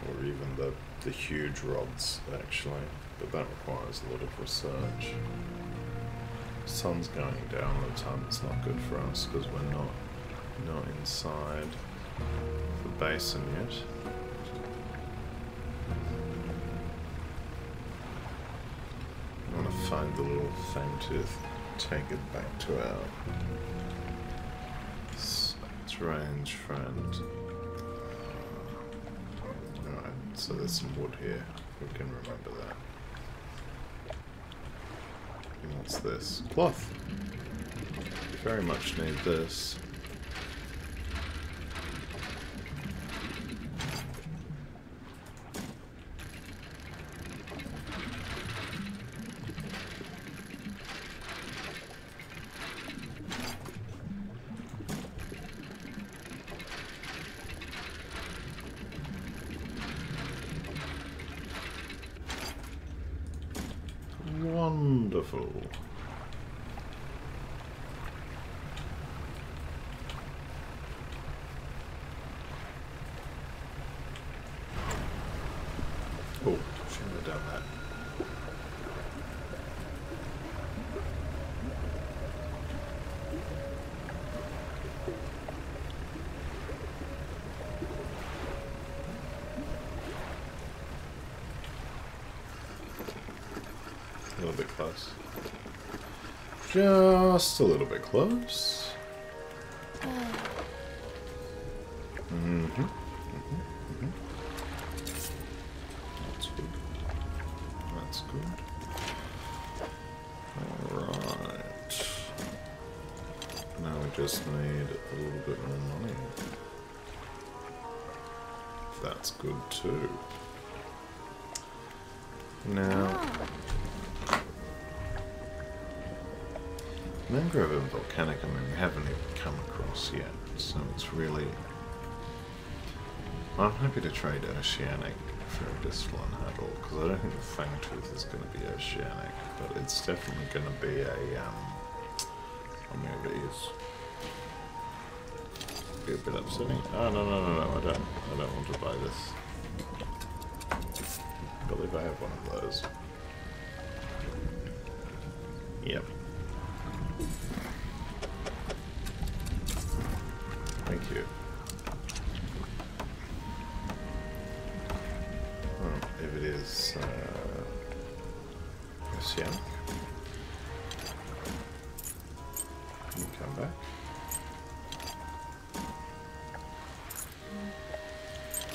or even the huge rods, actually, but that requires a lot of research. Sun's going down all the time. It's not good for us, because we're not inside the basin yet. I want to find the little fangtooth, take it back to our strange friend. Alright, so there's some wood here. We can remember that. And what's this? Cloth! Very much need this. Wonderful. Oh, shouldn't have done that. A little bit close. Just a little bit close. That's good. That's good. Alright. Now we just need a little bit more money. That's good too. Now, mangrove and volcanic, I mean, we haven't even come across yet, so it's really... I'm happy to trade oceanic for abyssal and huddle, because I don't think the fangtooth is going to be oceanic, but it's definitely going to be a, I mean, it is. Be a bit upsetting. Oh, no, I don't want to buy this. I believe I have one of those. Yep. Thank you. Well, if it is oceanic, can you come back?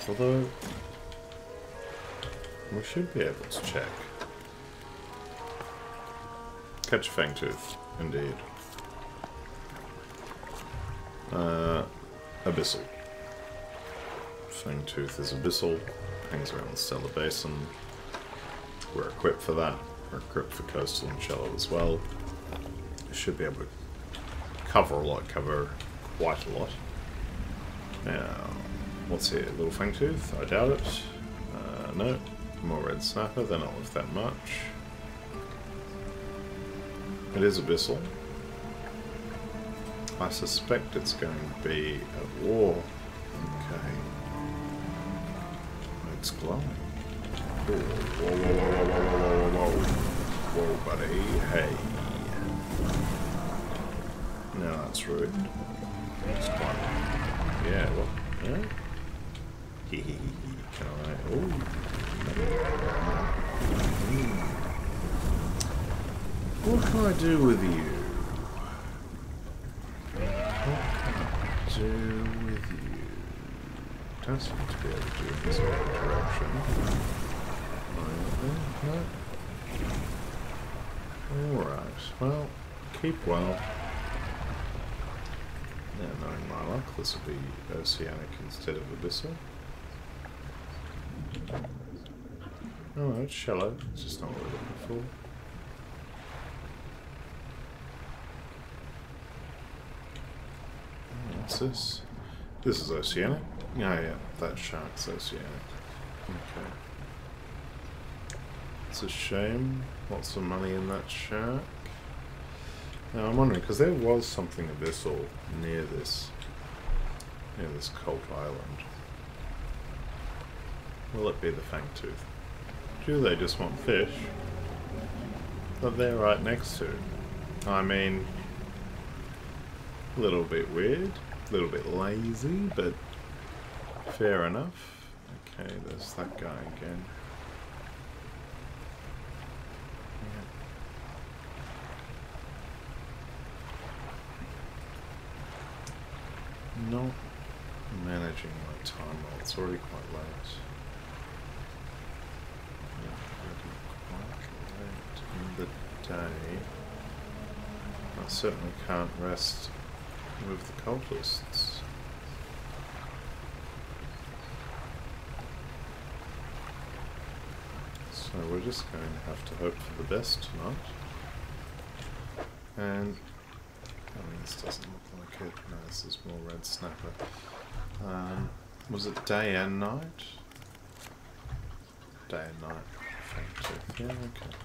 Although, we should be able to check. Catch a fangtooth, indeed. Abyssal. Fangtooth is abyssal, hangs around the Stellar Basin. We're equipped for that. We're equipped for coastal and shallow as well. We should be able to cover quite a lot. Now, what's here? Little fangtooth? I doubt it. No. More red snapper, they're not worth that much. It is abyssal. I suspect it's going to be a war. Okay. It's glowing. Ooh. Whoa, buddy. Hey. No, that's rude. It's quite... Yeah, what? Yeah? Can I... Ooh. What can I do with you? What can I do with you? Don't seem to be able to do in this direction. No? Alright, well, keep well. Yeah, knowing my luck, this will be oceanic instead of abyssal. Oh, it's shallow. It's just not what we're looking for. What's this? This is oceanic? Yeah, that shark's oceanic. Okay. It's a shame. Lots of money in that shark. Now I'm wondering, because there was something abyssal near this cult island. Will it be the fangtooth? Do they just want fish? That they're right next to. I mean, a little bit weird, a little bit lazy, but fair enough. Okay, there's that guy again. Yeah. Not managing my time well, it's already quite late. In the day, I certainly can't rest with the cultists. So we're just going to have to hope for the best tonight. And I mean, this doesn't look like it. No, this is more red snapper. Was it day and night? Day and night. Yeah, okay.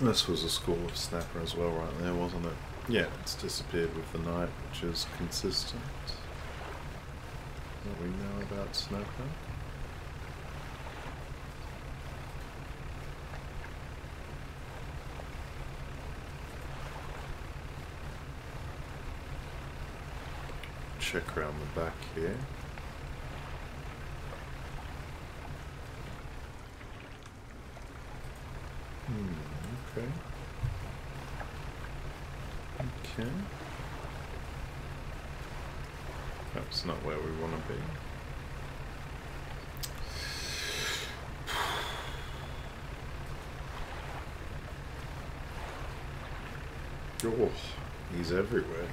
This was a school of snapper as well right there, wasn't it? Yeah, it's disappeared with the night, which is consistent. What we know about snapper. Check around the back here. Okay. Okay. That's not where we want to be. Oh, he's everywhere.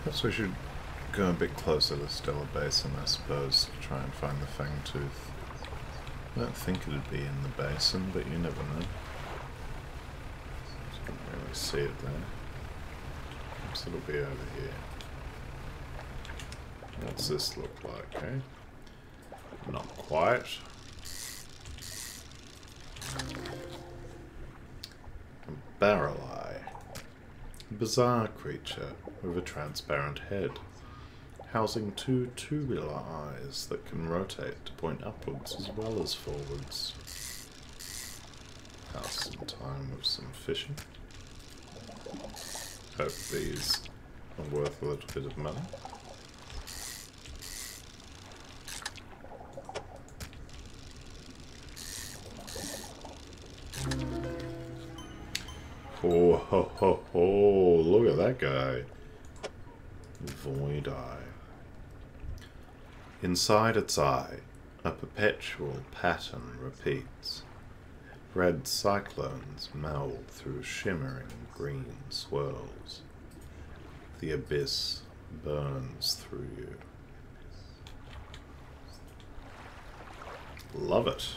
Perhaps we should go a bit closer to Stellar Basin, I suppose, to try and find the Fangtooth. I don't think it'd be in the basin, but you never know. Can't really see it there. Perhaps it'll be over here. What's this look like, eh? Not quite. A barrel eye. A bizarre creature with a transparent head, housing two tubular eyes that can rotate to point upwards as well as forwards. Pass some time with some fishing. Hope these are worth a little bit of money. Oh, ho, ho, ho, look at that guy. Void eye. Inside its eye, a perpetual pattern repeats. Red cyclones meld through shimmering green swirls. The abyss burns through you. Love it.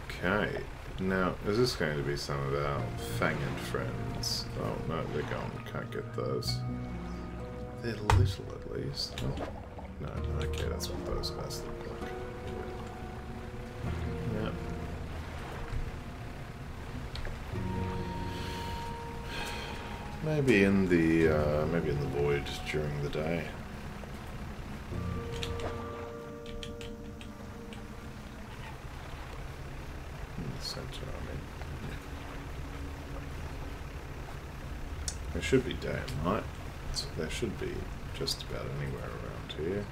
Okay, now is this going to be some of our fanged friends? Oh no, they're gone, can't get those. They're little at least. Oh, no, okay, that's what those guys look like. Yep. Maybe in the void during the day. Center, I mean. There should be day and night, so there should be just about anywhere around here.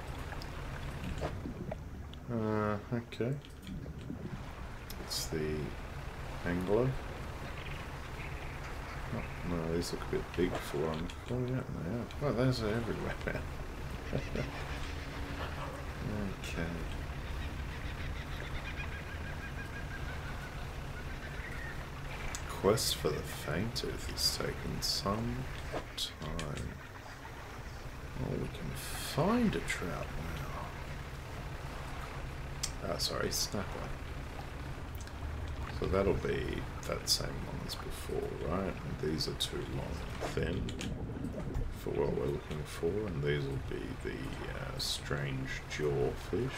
Okay. It's the angler. Oh, no, these look a bit big for them. Oh yeah, they are. Oh, those are everywhere. Okay. Quest for the Fangtooth has taken some time. Oh, we can find a trout now. Ah, sorry, snapper. So that'll be that same one as before, right? And these are too long and thin for what we're looking for, and these will be the strange jawfish.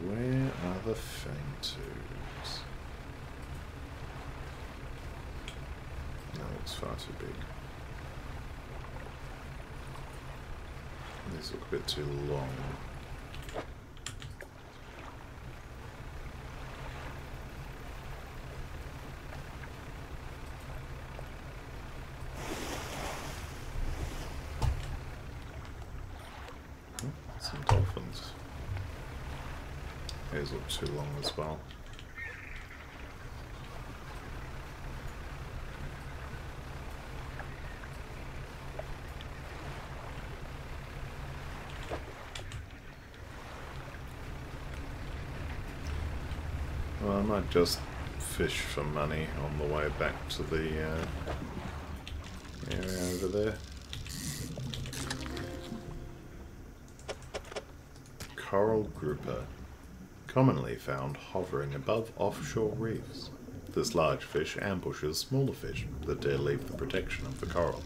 Where are the Fangtooths? No, it's far too big. These look a bit too long. Oh, some dolphins. These look too long as well. Well, I might just fish for money on the way back to the area over there. coral grouper, commonly found hovering above offshore reefs. This large fish ambushes smaller fish that dare leave the protection of the coral.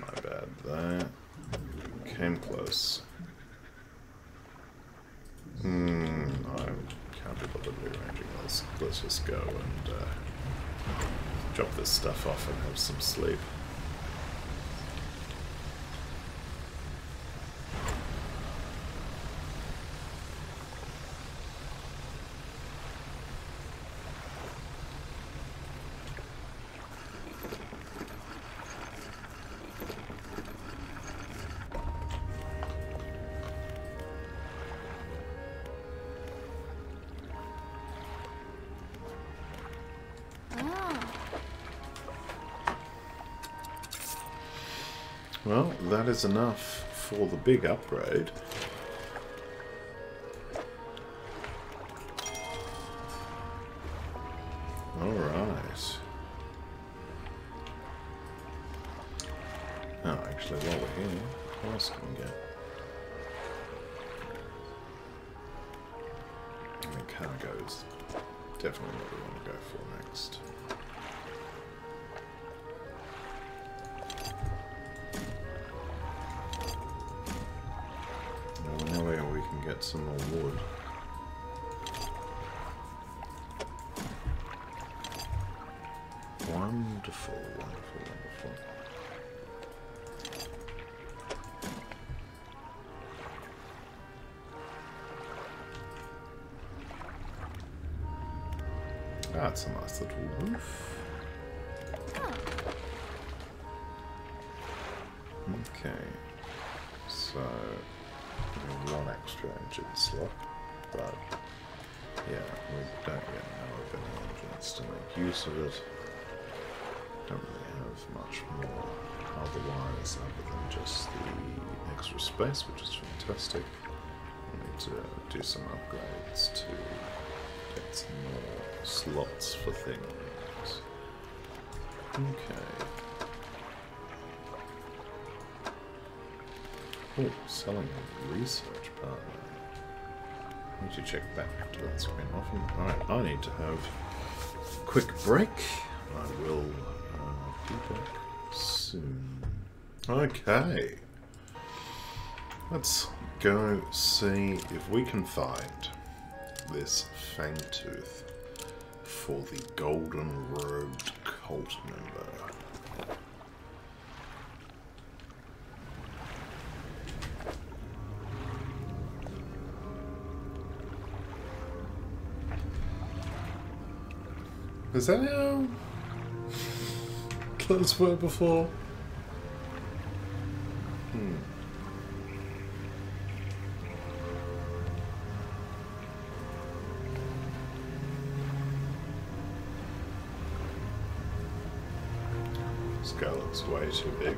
My bad there. Came close. I can't be bothered rearranging this. Let's just go and drop this stuff off and have some sleep. Well, that is enough for the big upgrade. Alright. Oh, actually, while we're here, what else can we get? I mean, cargo's definitely what we want to go for next. We can get some more wood. Wonderful, wonderful, wonderful. That's a nice little roof. Okay, so one extra engine slot, but yeah, we don't yet know of any engines to make use of it. Don't really have much more otherwise other than just the extra space, which is fantastic. We need to do some upgrades to get some more slots for things. Okay. Oh, selling a research partner. I need to check back to that screen often. Alright, I need to have a quick break. I will be back soon. Okay. Let's go see if we can find this Fangtooth for the Golden Robed Cult member. Is that how close were before? This guy looks way too big.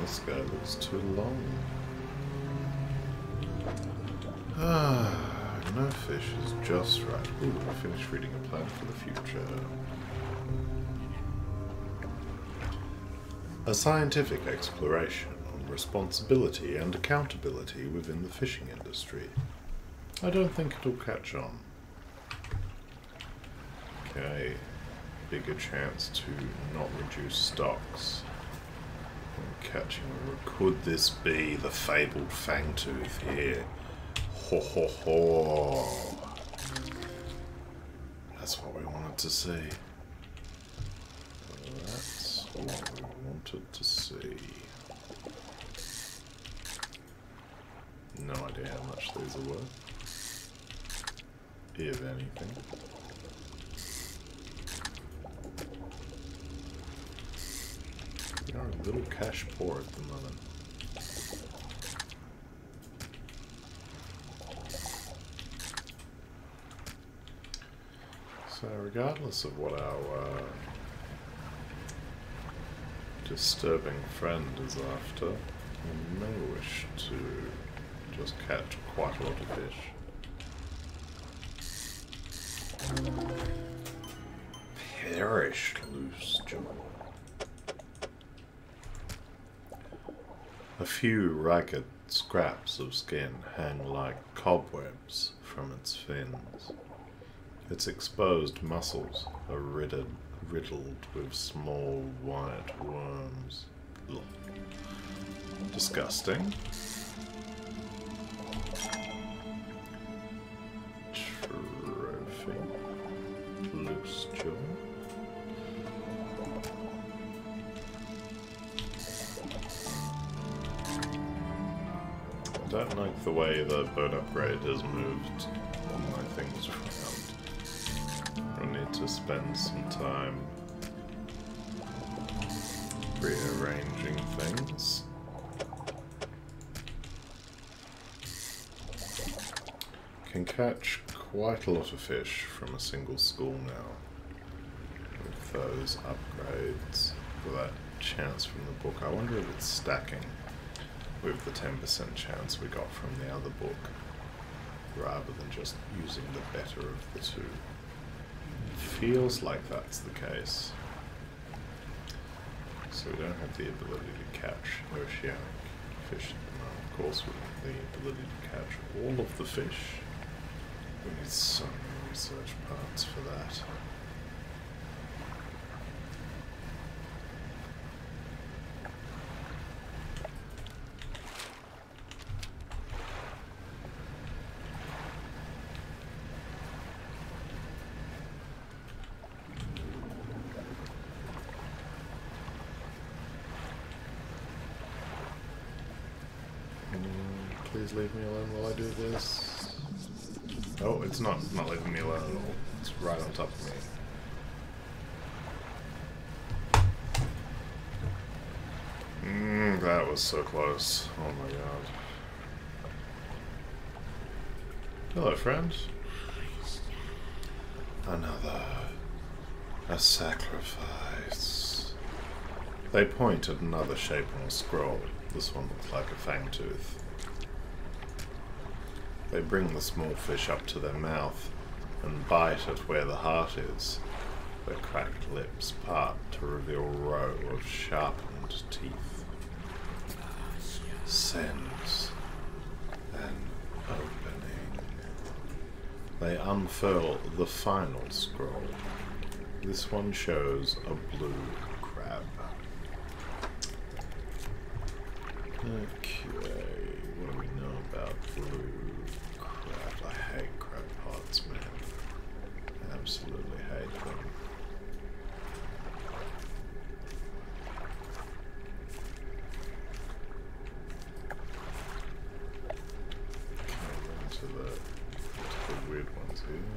This guy looks too long. No fish is just right. Ooh, I finished reading a plan for the future. A scientific exploration on responsibility and accountability within the fishing industry. I don't think it'll catch on. Okay, bigger chance to not reduce stocks. Catching. Could this be the fabled Fangtooth here? Ho ho ho! That's what we wanted to see. That's what we wanted to see. No idea how much these are worth, if anything. We are a little cash poor at the moment. So regardless of what our disturbing friend is after, I may wish to just catch quite a lot of fish. Perished loose jaw. A few ragged scraps of skin hang like cobwebs from its fins. Its exposed muscles are riddled with small white worms. Ugh. Disgusting. Trophy. Loose jaw. I don't like the way the boat upgrade has moved all my things around. I need to spend some time rearranging things. Can catch quite a lot of fish from a single school now with those upgrades for that chance from the book. I wonder if it's stacking with the 10% chance we got from the other book rather than just using the better of the two. It feels like that's the case. So we don't have the ability to catch oceanic fish at the moment. Of course we have the ability to catch all of the fish. We need so many research parts for that. Please leave me alone while I do this. Oh, it's not leaving me alone at all. It's right on top of me. That was so close. Oh my god. Hello, friend. A sacrifice. They point at another shape on a scroll. This one looks like a fangtooth. They bring the small fish up to their mouth and bite at where the heart is. Their cracked lips part to reveal a row of sharpened teeth. Sense an opening. They unfurl the final scroll. This one shows a blue crab. Okay, what do we know about blue crab? I hate crab pots, man. I absolutely hate them. Coming into the weird ones here.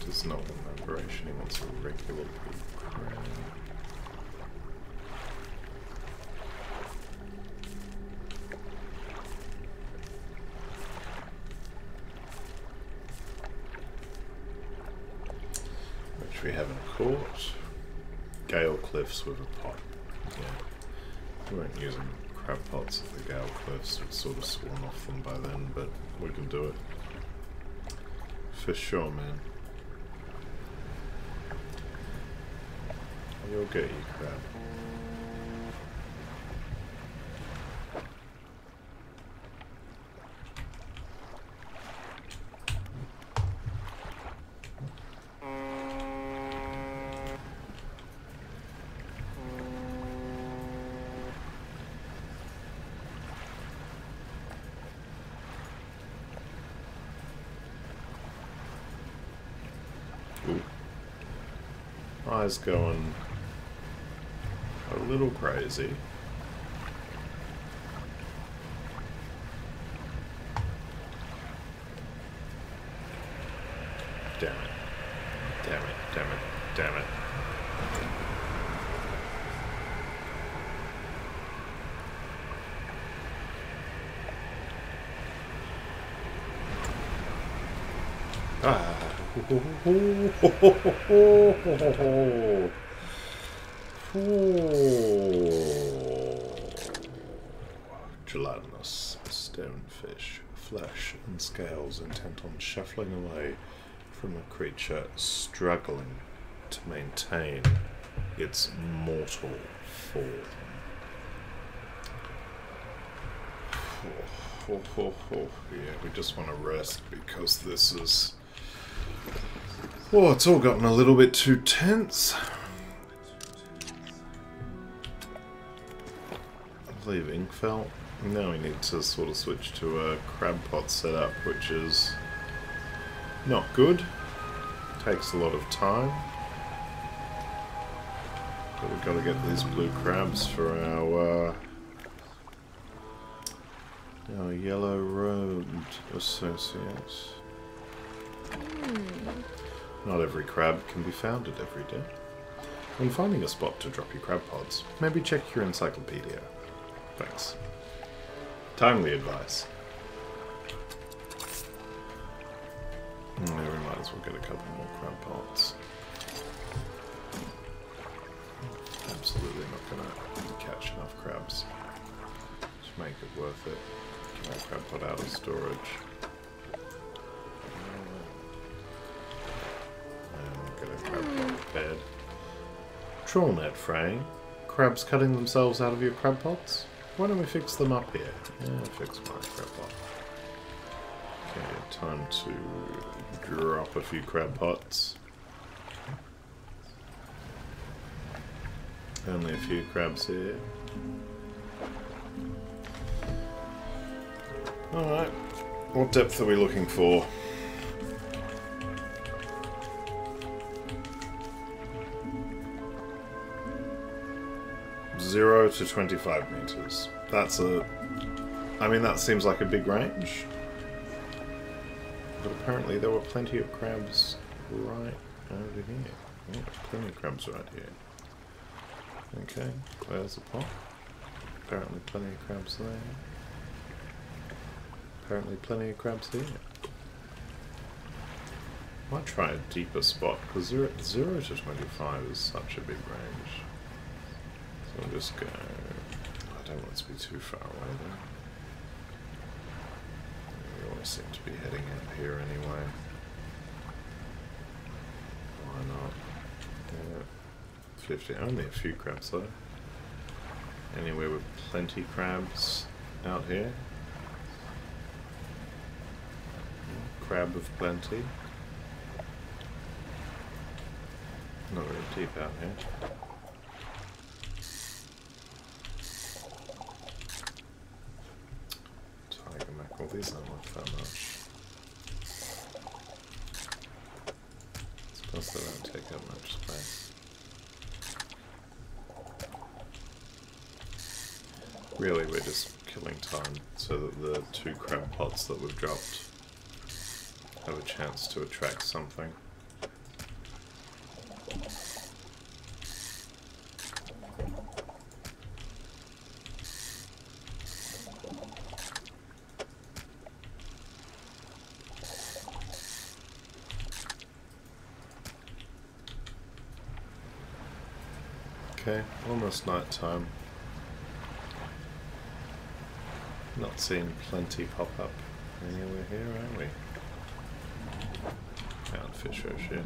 Does not want aberration, he wants a regular blue crab. Which we haven't caught. Gale cliffs with a pot. Yeah. We weren't using crab pots at the Gale cliffs, we'd sort of sworn off them by then, but we can do it. For sure, man. You'll get you, crab. Ooh. Eyes going a little crazy. Damn it. Damn it, damn it, damn it. Oh, gelatinous stonefish, flesh and scales intent on shuffling away from a creature struggling to maintain its mortal form. Yeah, we just want to rest because this is... Oh, it's all gotten a little bit too tense. I believe ink fell. Now we need to sort of switch to a crab pot setup, which is not good. Takes a lot of time. But we've got to get these blue crabs for our yellow road associates. Not every crab can be found at every day. When finding a spot to drop your crab pods, maybe check your encyclopedia. Thanks. Timely advice. Yeah, we might as well get a couple more crab pods. Absolutely not gonna catch enough crabs to make it worth it. Get my crab pot out of storage. And get a crab pot bed. Trawl net fraying. Crabs cutting themselves out of your crab pots? Why don't we fix them up here? Yeah, fix my crab pot. Okay, time to drop a few crab pots. Only a few crabs here. Alright, what depth are we looking for? Zero to 25 meters. That's a... I mean, that seems like a big range. But apparently there were plenty of crabs right over here. Yeah, plenty of crabs right here. Okay, there's the pot. Apparently plenty of crabs there. Apparently plenty of crabs here. Might try a deeper spot, because 0 to 25 is such a big range. So I'll just go... I don't want it to be too far away though. We always seem to be heading out here anyway. Why not? Yeah. 50, only a few crabs though. Anywhere with plenty crabs out here. Crab of plenty. Not very deep out here. Tiger mackerel, these aren't worth that much. Suppose they don't take up much space. Really, we're just killing time so that the 2 crab pots that we've dropped have a chance to attract something. Okay, almost night time. Not seeing plenty pop up anywhere here, are we? Found fish oceanic.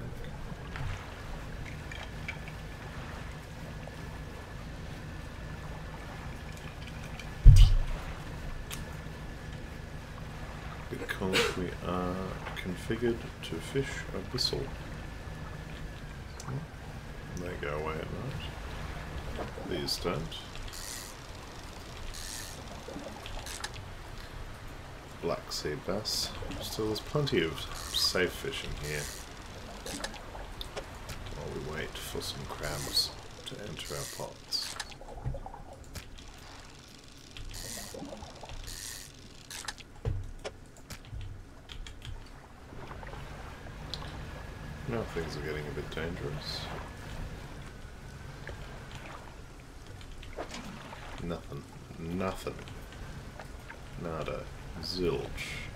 Because we are configured to fish abyssal. They go away at night. These don't. Black sea bass. Still, there's plenty of safe fish in here. While we wait for some crabs to enter our pots. Now things are getting a bit dangerous. Nothing. Nothing. Nada. Zilch.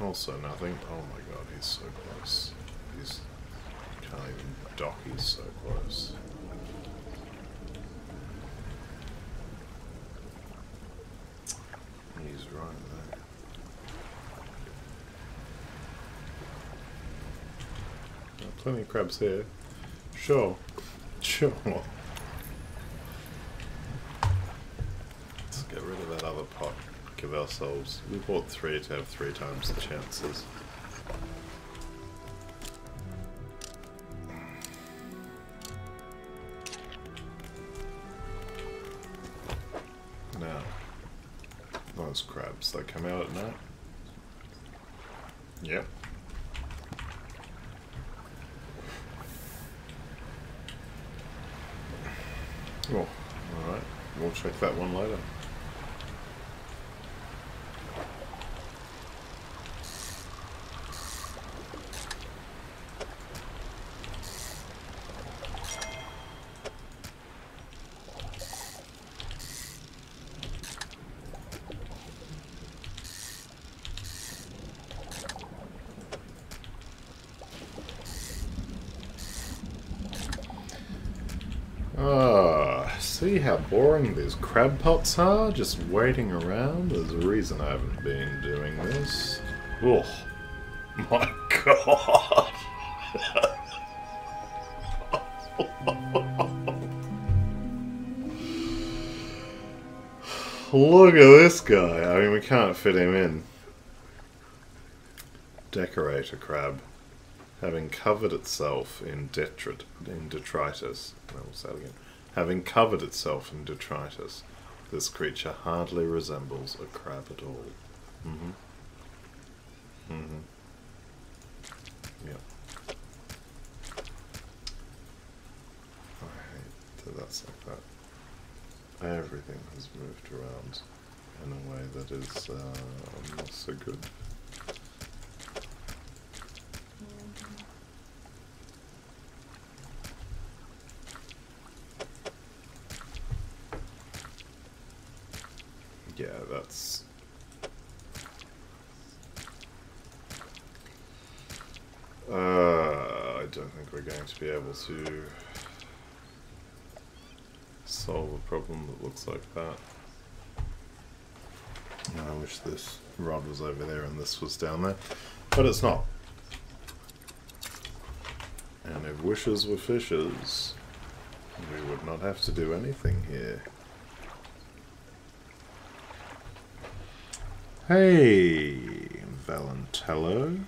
Also nothing. Oh my god, he's so close. He's Can't even dock, he's so close. He's right there. Plenty of crabs here. Sure. Sure. Let's get rid of that other pot. Give ourselves... We bought 3 to have 3 times the chances. Now, those crabs, they come out at night? Yep. Oh, alright. We'll check that one later. See how boring these crab pots are? Just waiting around? There's a reason I haven't been doing this. Oh my god! Look at this guy. I mean, we can't fit him in. Decorator crab. Having covered itself in detritus. No, we'll say it again. Having covered itself in detritus, this creature hardly resembles a crab at all. Yep. I hate that that's like that. Everything has moved around in a way that is not so good. Yeah, that's... I don't think we're going to be able to solve a problem that looks like that. I wish this rod was over there and this was down there, but it's not. And if wishes were fishes, we would not have to do anything here. Hey, Valentello.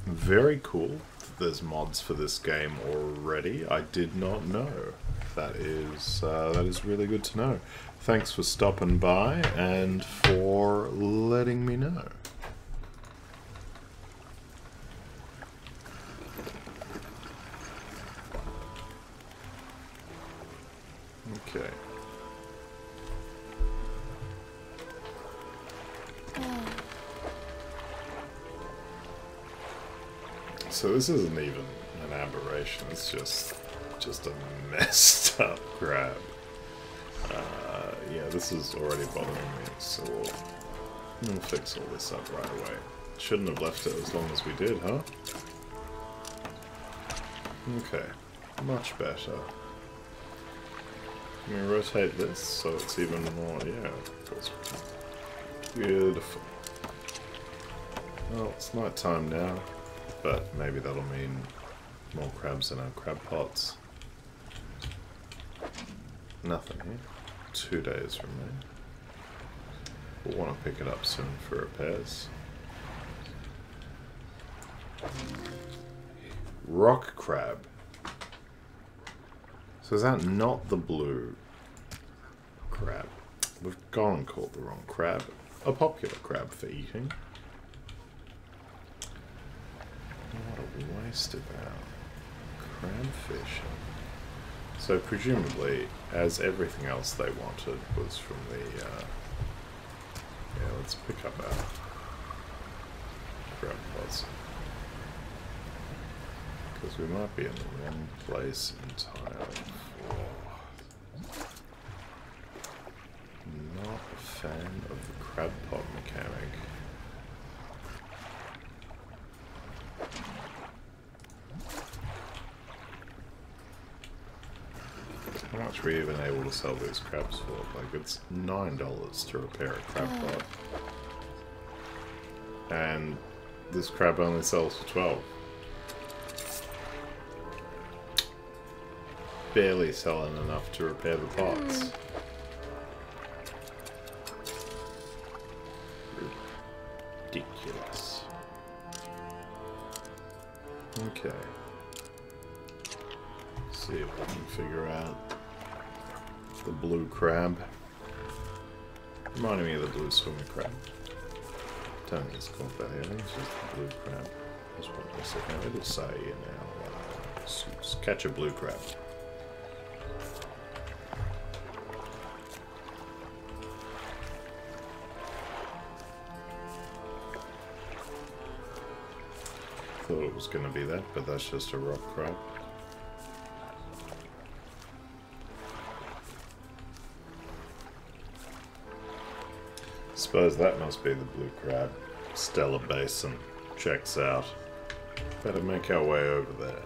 Very cool that there's mods for this game already. I did not know. That is really good to know. Thanks for stopping by and for letting me know. Okay. So this isn't even an aberration, it's just a messed up crab. Yeah, this is already bothering me, so we'll fix all this up right away. Shouldn't have left it as long as we did, huh? Okay, much better. Can we rotate this so it's even more, yeah, of course. Beautiful. Well, it's night time now. But maybe that'll mean more crabs in our crab pots. Nothing here. 2 days remain. We'll want to pick it up soon for repairs. Rock crab. So is that not the blue crab? We've gone and called the wrong crab. A popular crab for eating. What a waste of our crabfish. So presumably, as everything else they wanted was from the, yeah, let's pick up our crab pots. Because we might be in the wrong place entirely. Not a fan of the crab pot mechanic. we even able to sell these crabs for? Like, it's $9 to repair a crab pot. And this crab only sells for 12. Barely selling enough to repair the pots. Ridiculous. Okay. See if I can figure out the blue crab. Reminding me of the blue swimmer crab. Don't think it's called that here. I think it's just the blue crab. Just one second. It'll say in our suits. Catch a blue crab. Thought it was going to be that, but that's just a rock crab. Suppose that must be the blue crab. Stellar Basin checks out. Better make our way over there.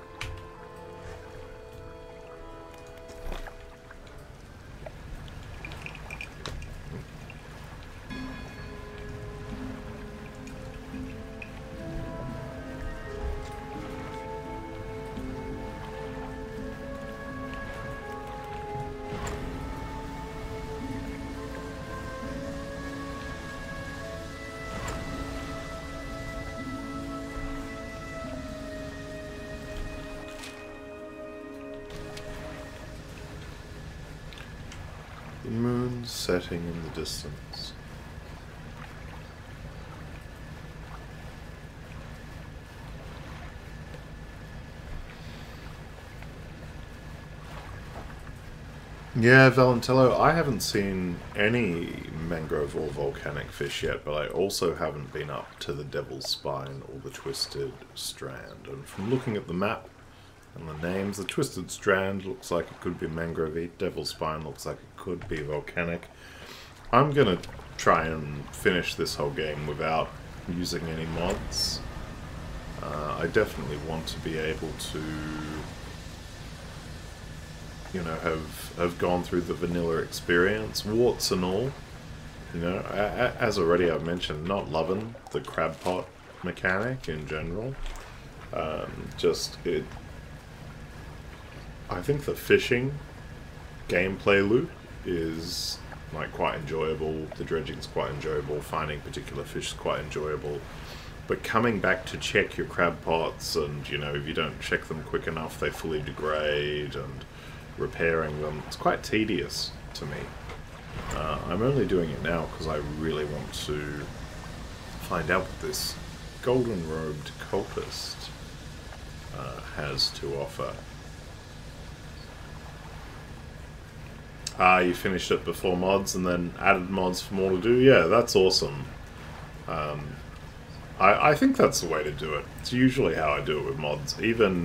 The moon setting in the distance. Yeah, Valentello, I haven't seen any mangrove or volcanic fish yet, but I also haven't been up to the Devil's Spine or the Twisted Strand. And from looking at the map and the names, the Twisted Strand looks like it could be mangrove-y, Devil's Spine looks like it could be volcanic. I'm gonna try and finish this whole game without using any mods. I definitely want to be able to, you know, have gone through the vanilla experience, warts and all. You know, as already I've mentioned, not loving the crab pot mechanic in general. I think the fishing gameplay loop is like quite enjoyable. The dredging's quite enjoyable. Finding particular fish is quite enjoyable. But coming back to check your crab pots, and you know, if you don't check them quick enough, they fully degrade, and repairing them, it's quite tedious to me. I'm only doing it now because I really want to find out what this golden-robed cultist has to offer. You finished it before mods and then added mods for more to do? Yeah, that's awesome. I think that's the way to do it. It's usually how I do it with mods. Even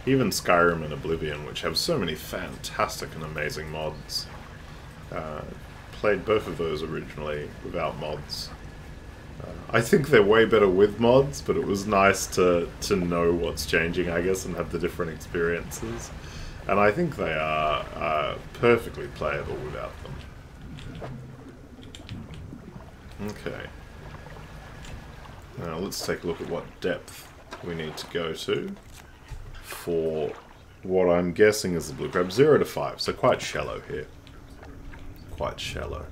Skyrim and Oblivion, which have so many fantastic and amazing mods. Played both of those originally without mods. I think they're way better with mods, but it was nice to know what's changing, I guess, and have the different experiences. And I think they are perfectly playable without them. Okay. Now let's take a look at what depth we need to go to for what I'm guessing is the blue crab. 0 to 5, so quite shallow here. Quite shallow.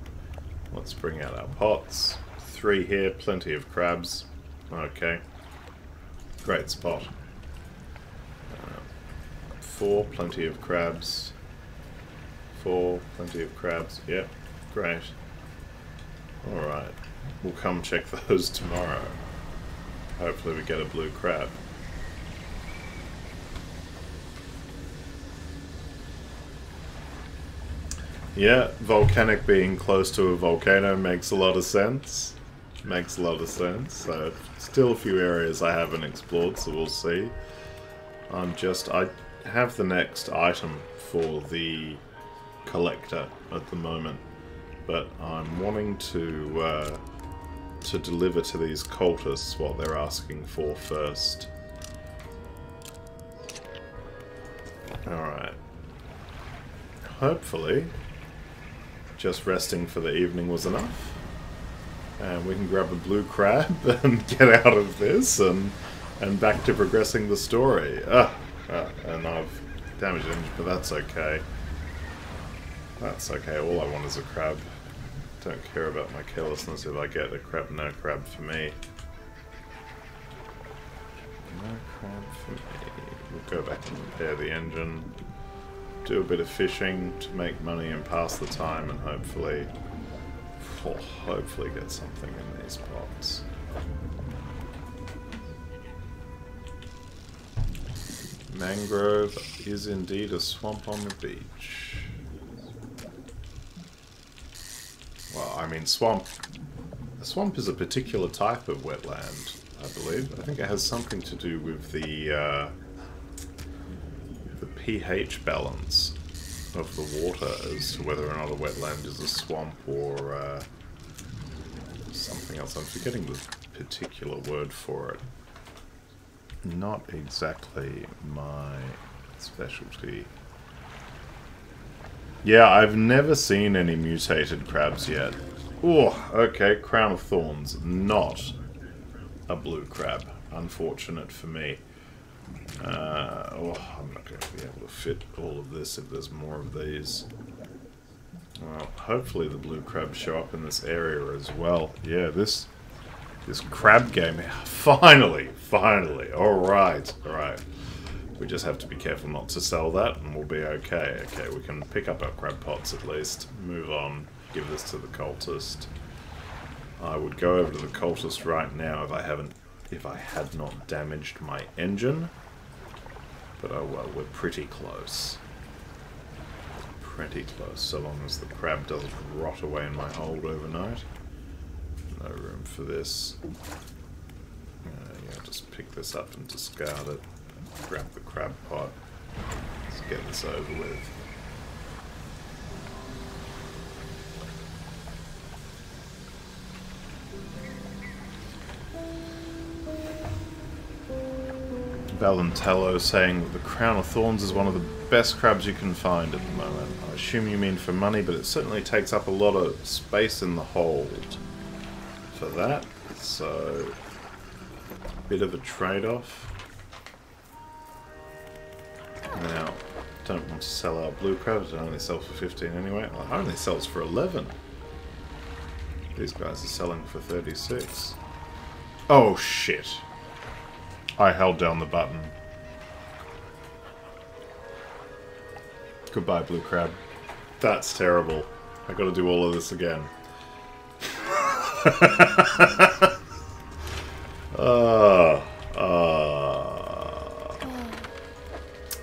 Let's bring out our pots. 3 here, plenty of crabs. Okay. Great spot. 4, plenty of crabs. 4, plenty of crabs. Yep, great. Alright, we'll come check those tomorrow. Hopefully we get a blue crab. Yeah, volcanic being close to a volcano makes a lot of sense. Makes a lot of sense. So, still a few areas I haven't explored, so we'll see. I have the next item for the collector at the moment, but I'm wanting to deliver to these cultists what they're asking for first. Alright. hopefully, just resting for the evening was enough. And we can grab a blue crab and get out of this and back to progressing the story. And I've damaged it, but that's okay. That's okay, all I want is a crab. Don't care about my carelessness if I get a crab. No crab for me. No crab for me. We'll go back and repair the engine. Do a bit of fishing to make money and pass the time, and hopefully get something in these pots. Mangrove is indeed a swamp on the beach. Well, I mean, swamp. A swamp is a particular type of wetland, I believe. I think it has something to do with the pH balance of the water as to whether or not a wetland is a swamp or something else. I'm forgetting the particular word for it. Not exactly my specialty. Yeah, I've never seen any mutated crabs yet. Oh, okay, Crown of Thorns. Not a blue crab. Unfortunate for me. I'm not going to be able to fit all of this if there's more of these. Well, hopefully the blue crabs show up in this area as well. Yeah, this crab game. Finally! Alright. We just have to be careful not to sell that and we'll be okay. Okay, we can pick up our crab pots at least. Move on. Give this to the cultist. I would go over to the cultist right now if I had not damaged my engine. But oh well, we're pretty close. Pretty close, so long as the crab doesn't rot away in my hold overnight. No room for this. Yeah, just pick this up and discard it. Grab the crab pot. Let's get this over with. Valentello saying that the Crown of Thorns is one of the best crabs you can find at the moment. I assume you mean for money, but it certainly takes up a lot of space in the hold for that, so bit of a trade-off. Now, don't want to sell our blue crabs, it only sells for 15 anyway. Well, it only sells for 11. These guys are selling for 36. Oh shit. I held down the button. Goodbye, blue crab. That's terrible. I gotta do all of this again.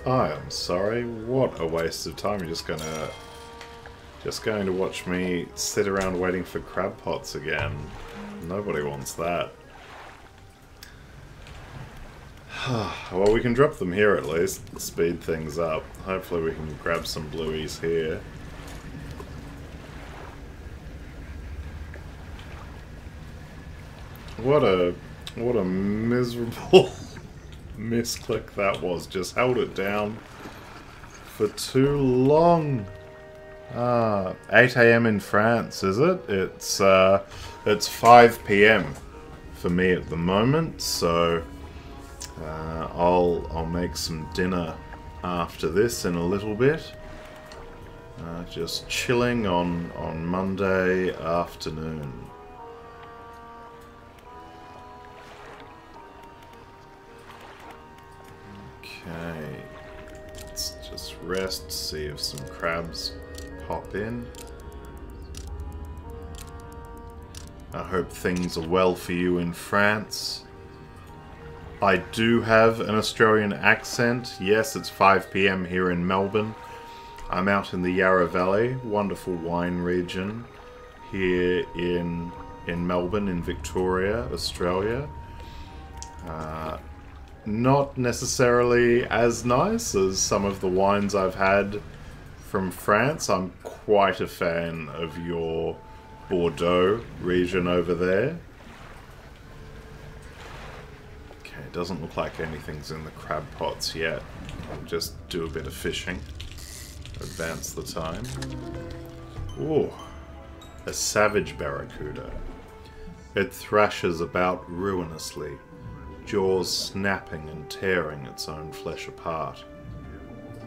I am sorry. What a waste of time. You're just going to watch me sit around waiting for crab pots again. Nobody wants that. Well, we can drop them here at least, speed things up. Hopefully we can grab some blueies here. What a miserable misclick that was. Just held it down for too long. 8 AM in France, is it? It's 5 PM for me at the moment, so I'll make some dinner after this in a little bit. Just chilling on Monday afternoon. Okay, let's just rest, see if some crabs pop in. I hope things are well for you in France. I do have an Australian accent. Yes, it's 5 PM here in Melbourne. I'm out in the Yarra Valley, wonderful wine region here in Melbourne, in Victoria, Australia. Not necessarily as nice as some of the wines I've had from France. I'm quite a fan of your Bordeaux region over there. Okay, it doesn't look like anything's in the crab pots yet. I'll just do a bit of fishing advance the time. Ooh, a savage barracuda. It thrashes about ruinously, jaws snapping and tearing its own flesh apart,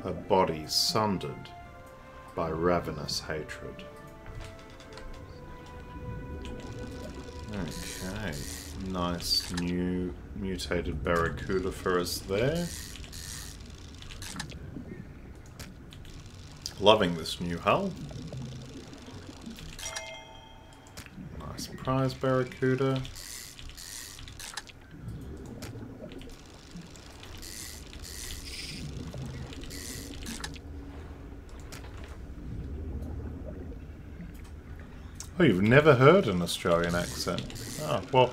her body sundered by ravenous hatred. Okay, nice new mutated barracuda for us there. Loving this new hull. Nice prize barracuda. Oh, you've never heard an Australian accent? Oh, well,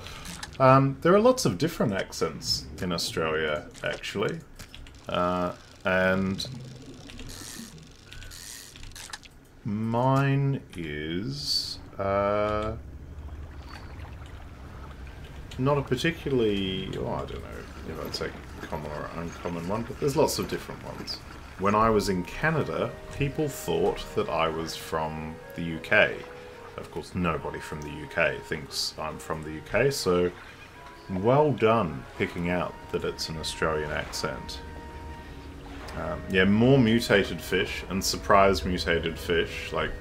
there are lots of different accents in Australia, actually. And mine is not a particularly, oh, I don't know if I'd say common or uncommon one, but there's lots of different ones. When I was in Canada, people thought that I was from the UK. Of course, nobody from the UK thinks I'm from the UK, so well done picking out that it's an Australian accent. Yeah, more mutated fish, and surprise mutated fish, like,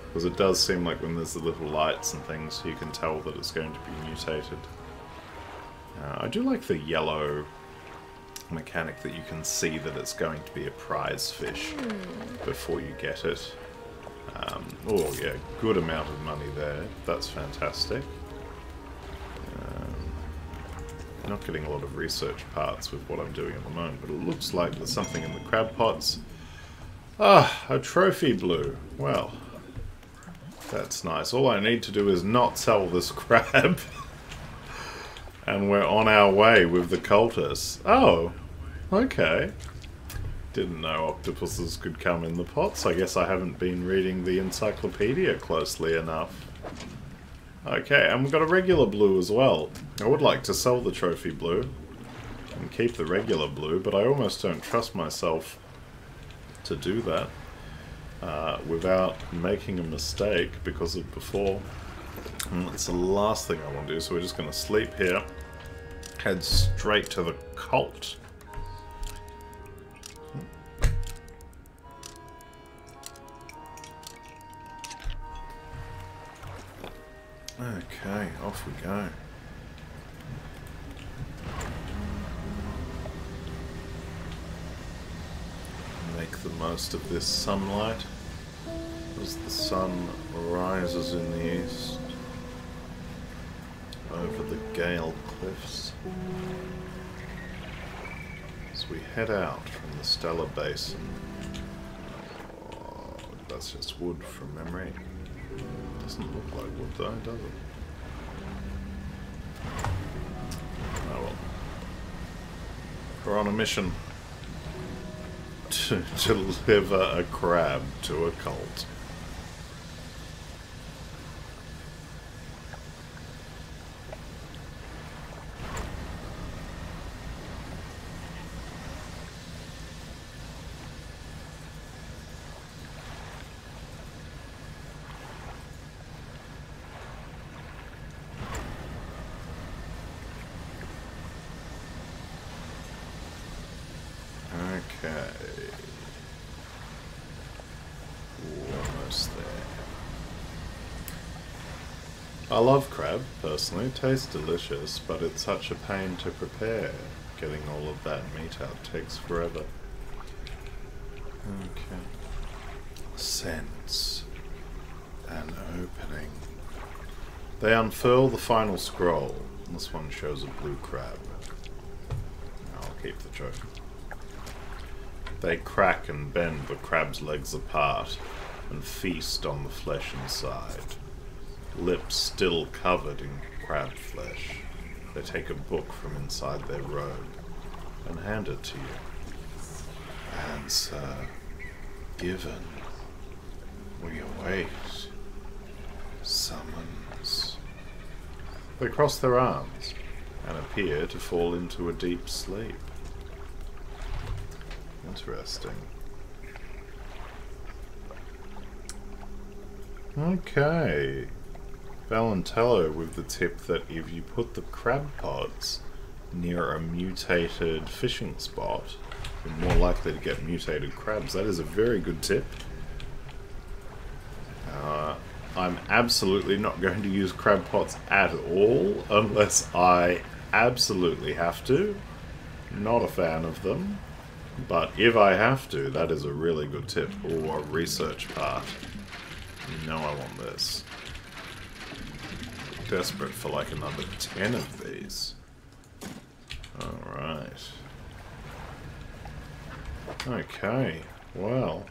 because it does seem like when there's the little lights and things, you can tell that it's going to be mutated. I do like the yellow mechanic that you can see that it's going to be a prize fish before you get it. Oh yeah, good amount of money there. That's fantastic. Not getting a lot of research parts with what I'm doing at the moment, but it looks like there's something in the crab pots. Ah, a trophy blue. Well, that's nice. All I need to do is not sell this crab. And we're on our way with the cultists. Oh, okay. Didn't know octopuses could come in the pots. I guess I haven't been reading the encyclopedia closely enough. Okay, and we've got a regular blue as well. I would like to sell the trophy blue and keep the regular blue, but I almost don't trust myself to do that without making a mistake because of before. And that's the last thing I want to do, so we're just going to sleep here, head straight to the cult. Okay, off we go. Make the most of this sunlight as the sun rises in the east over the Gale Cliffs. As we head out from the Stellar Basin. Oh, that's just wood from memory. Doesn't look like wood though, does it? Oh well. We're on a mission to deliver a crab to a cult. I love crab, personally. It tastes delicious, but it's such a pain to prepare. Getting all of that meat out takes forever. Okay. Sense an opening. They unfurl the final scroll. This one shows a blue crab. I'll keep the trophy. They crack and bend the crab's legs apart and feast on the flesh inside. Lips still covered in crab flesh. They take a book from inside their robe and hand it to you. Answer given. We await. Summons. They cross their arms and appear to fall into a deep sleep. Interesting. Okay. Valentello with the tip that if you put the crab pods near a mutated fishing spot, you're more likely to get mutated crabs. That is a very good tip. I'm absolutely not going to use crab pots at all unless I absolutely have to. Not a fan of them. But if I have to, that is a really good tip. Or a research part. You know I want this. Desperate for like another 10 of these. Alright. Okay, well.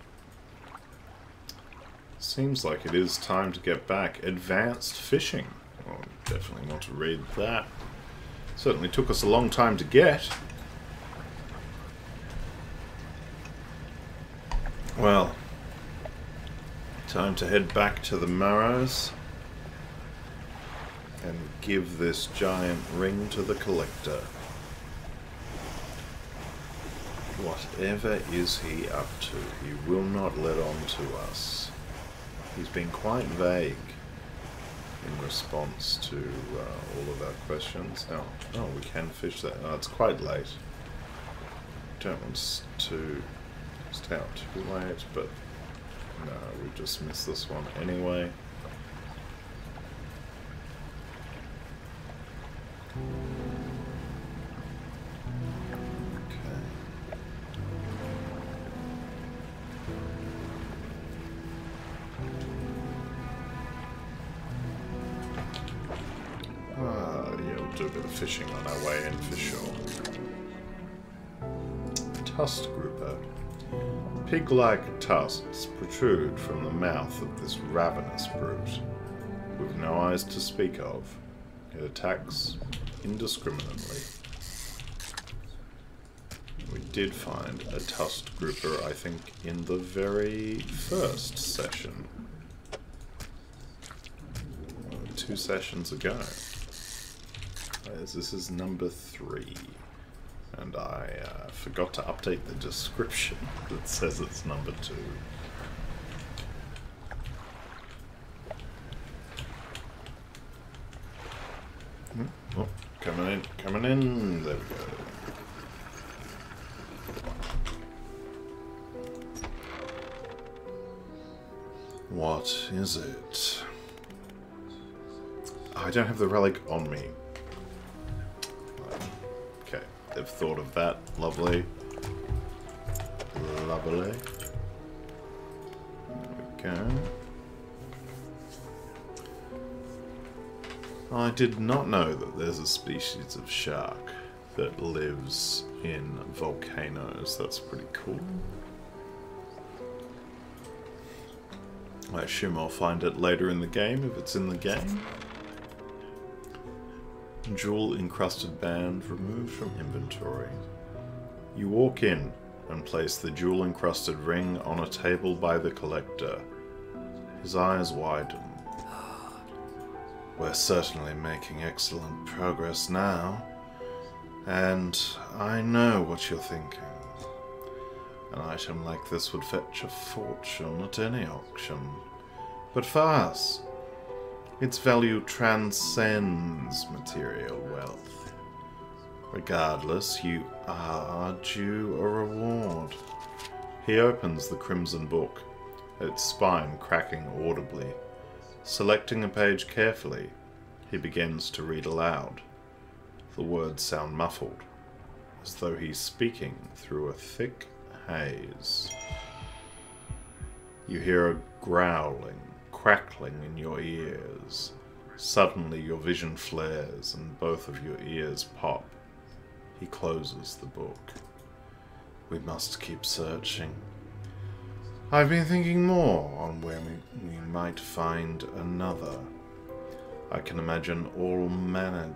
Seems like it is time to get back. Advanced fishing. Well, definitely want to read that. Certainly took us a long time to get. Well, time to head back to the Marrows and give this giant ring to the collector. Whatever is he up to, he will not let on to us. He's been quite vague in response to all of our questions. Oh, we can fish that. Oh, it's quite late. Don't want to stay out too late, but no, we just missed this one anyway. Do a bit of fishing on our way in for sure. Tusk grouper. Pig-like tusks protrude from the mouth of this ravenous brute. With no eyes to speak of, it attacks indiscriminately. We did find a tusk grouper, I think, in the very first session. 2 sessions ago. This is number 3, and I forgot to update the description that says it's number 2. Oh, coming in, there we go. What is it? I don't have the relic on me. They've thought of that. Lovely. Lovely. There we go. I did not know that there's a species of shark that lives in volcanoes. That's pretty cool. I assume I'll find it later in the game, if it's in the game. Jewel-encrusted band removed from inventory. You walk in and place the jewel-encrusted ring on a table by the collector. His eyes widen. We're certainly making excellent progress now. And I know what you're thinking. An item like this would fetch a fortune at any auction. But for us, its value transcends material wealth. Regardless, you are due a reward. He opens the crimson book, its spine cracking audibly. Selecting a page carefully, he begins to read aloud. The words sound muffled, as though he's speaking through a thick haze. You hear a growling, crackling in your ears. Suddenly your vision flares and both of your ears pop. He closes the book. We must keep searching. I've been thinking more on where we might find another. I can imagine all manner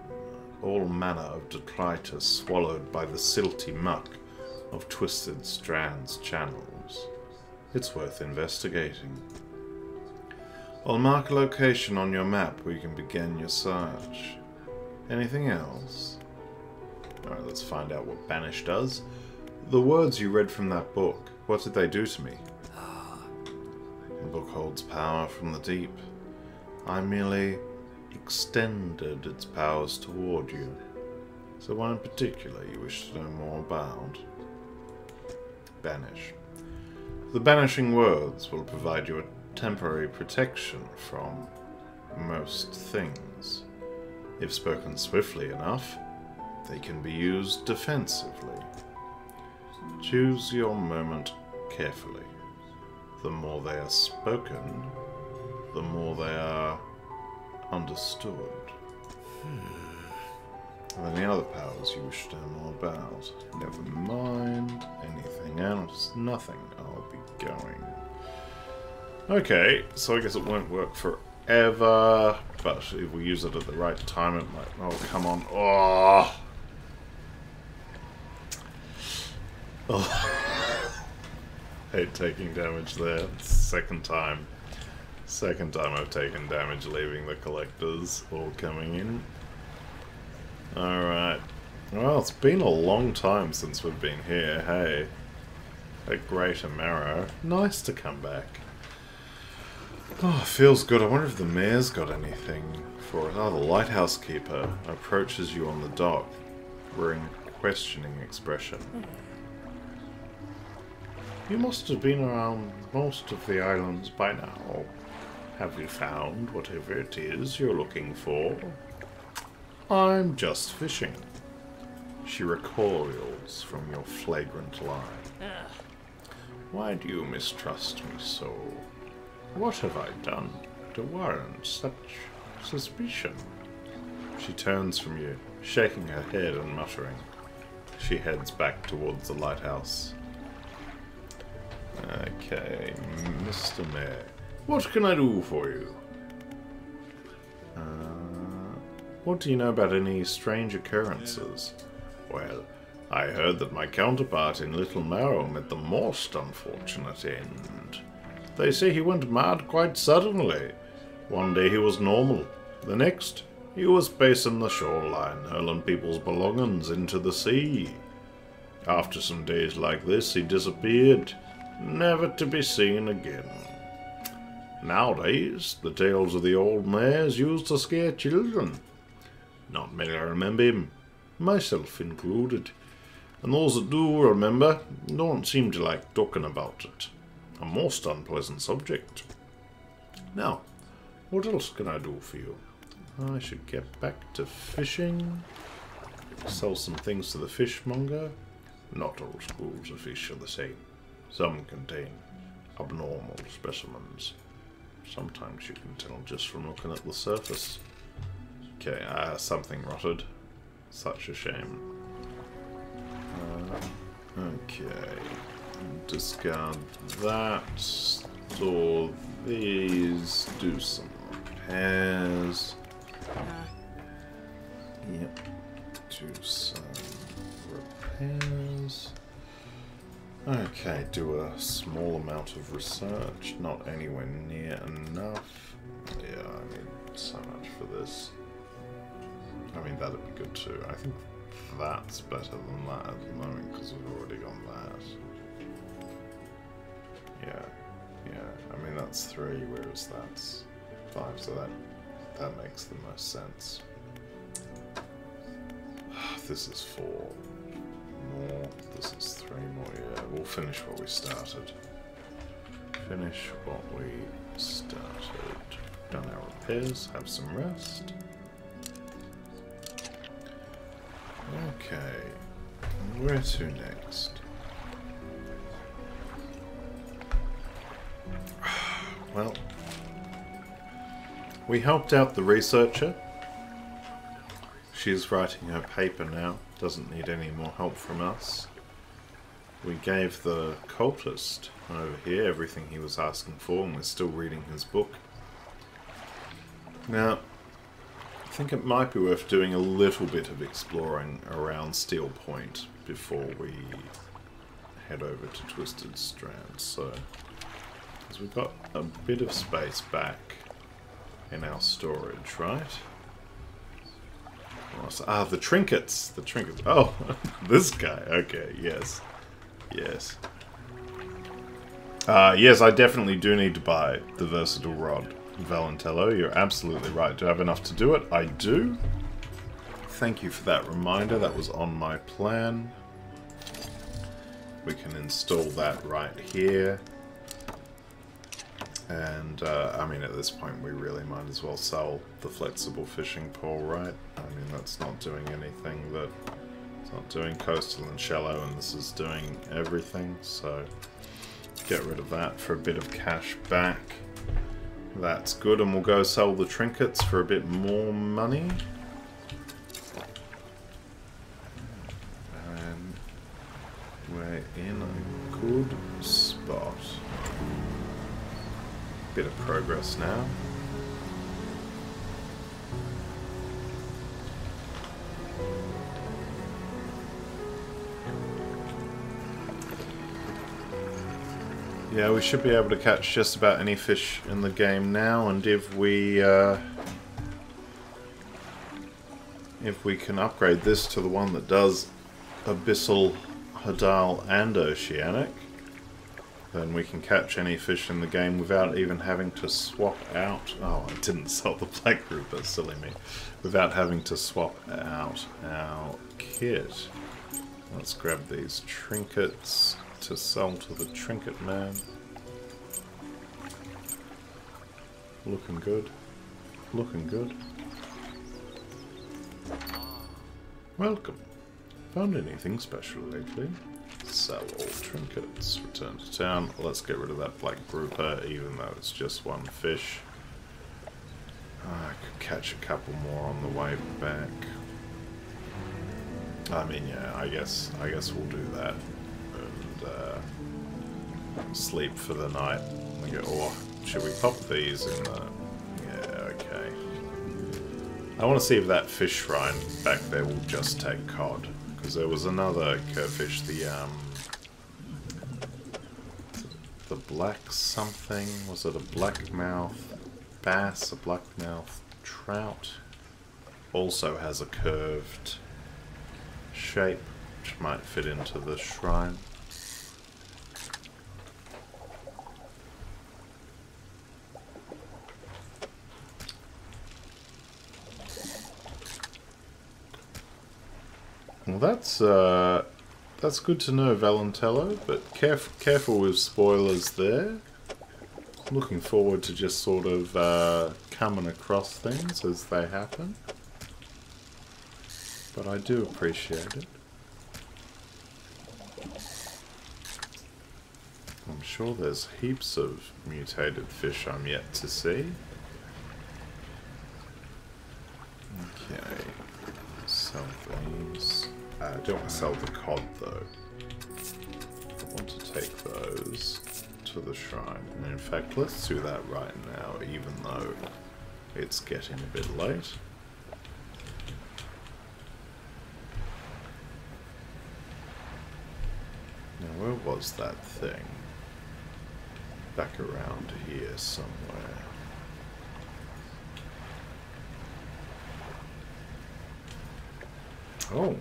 of detritus swallowed by the silty muck of Twisted Strand's channels. It's worth investigating. I'll mark a location on your map where you can begin your search. Anything else? Alright, let's find out what Banish does. The words you read from that book, what did they do to me? The book holds power from the deep. I merely extended its powers toward you. Is there one in particular you wish to know more about? Banish. The banishing words will provide you a temporary protection from most things. If spoken swiftly enough, they can be used defensively. Choose your moment carefully. The more they are spoken, the more they are understood. Are there any other powers you wish to know more about? Never mind. Anything else? Nothing. I'll be going. Okay, so I guess it won't work forever, but if we use it at the right time, it might... Oh, come on. Oh! Oh. Hate taking damage there. Second time. Second time I've taken damage leaving the collectors or coming in. Alright. Well, it's been a long time since we've been here, hey. A greater marrow. Nice to come back. Oh, feels good. I wonder if the mayor's got anything for it. Oh, the lighthouse keeper approaches you on the dock, wearing a questioning expression. You must have been around most of the islands by now. Have you found whatever it is you're looking for? I'm just fishing. She recoils from your flagrant lie. Why do you mistrust me so? What have I done to warrant such suspicion? She turns from you, shaking her head and muttering. She heads back towards the lighthouse. Okay, Mr. Mayor. What can I do for you? What do you know about any strange occurrences? Well, I heard that my counterpart in Little Marrow met the most unfortunate end. They say he went mad quite suddenly. One day he was normal. The next, he was pacing the shoreline, hurling people's belongings into the sea. After some days like this, he disappeared, never to be seen again. Nowadays, the tales of the old mayor's used to scare children. Not many remember him, myself included. And those that do remember don't seem to like talking about it. A most unpleasant subject. Now, what else can I do for you? I should get back to fishing. Sell some things to the fishmonger. Not all schools of fish are the same. Some contain abnormal specimens. Sometimes you can tell just from looking at the surface. Okay, something rotted. Such a shame. Okay. Discard that. Store these. Do some repairs. Yep. Do some repairs. Okay, do a small amount of research. Not anywhere near enough. Yeah, I need so much for this. I mean, that'd be good too. I think that's better than that at the moment because we've already got that. Yeah. I mean, that's 3, whereas that's 5, so that makes the most sense. This is 4 more. This is 3 more. Yeah, we'll finish what we started. Finish what we started. Done our repairs. Have some rest. Okay. Where to next? Well, we helped out the researcher. She's writing her paper now. Doesn't need any more help from us. We gave the cultist over here everything he was asking for, and we're still reading his book. Now, I think it might be worth doing a little bit of exploring around Steel Point before we head over to Twisted Strands. So, because we've got a bit of space back in our storage, right? Ah, the trinkets! The trinkets. Oh, this guy. Okay, yes. Yes. Yes, I definitely do need to buy the versatile rod, Valentello. You're absolutely right. Do I have enough to do it? I do. Thank you for that reminder. That was on my plan. We can install that right here. And, I mean, at this point, we really might as well sell the flexible fishing pole, right? I mean, that's not doing anything that... It's not doing coastal and shallow, and this is doing everything, so... Get rid of that for a bit of cash back. That's good, and we'll go sell the trinkets for a bit more money. And we're in a good spot. Bit of progress now. Yeah, we should be able to catch just about any fish in the game now, and if we can upgrade this to the one that does Abyssal, Hadal, and Oceanic, then we can catch any fish in the game without even having to swap out... Oh, I didn't sell the black grouper, silly me. Without having to swap out our kit. Let's grab these trinkets to sell to the trinket man. Looking good. Looking good. Welcome. Found anything special lately? Sell all trinkets. Return to town. Let's get rid of that black grouper, even though it's just one fish. I could catch a couple more on the way back. I mean, yeah, I guess we'll do that. Sleep for the night. We go, oh, should we pop these in the... Yeah, okay. I want to see if that fish shrine back there will just take cod. Because there was another curvefish, the black something. Was it a blackmouth bass, a blackmouth trout? Also has a curved shape, which might fit into the shrine. Well, that's good to know, Valentello, but careful with spoilers there. Looking forward to just sort of coming across things as they happen. But I do appreciate it. I'm sure there's heaps of mutated fish I'm yet to see. Okay. Sell these. I don't want to sell the cod though. I want to take those to the shrine. And in fact, let's do that right now, even though it's getting a bit late. Now, where was that thing? Back around here somewhere. Oh,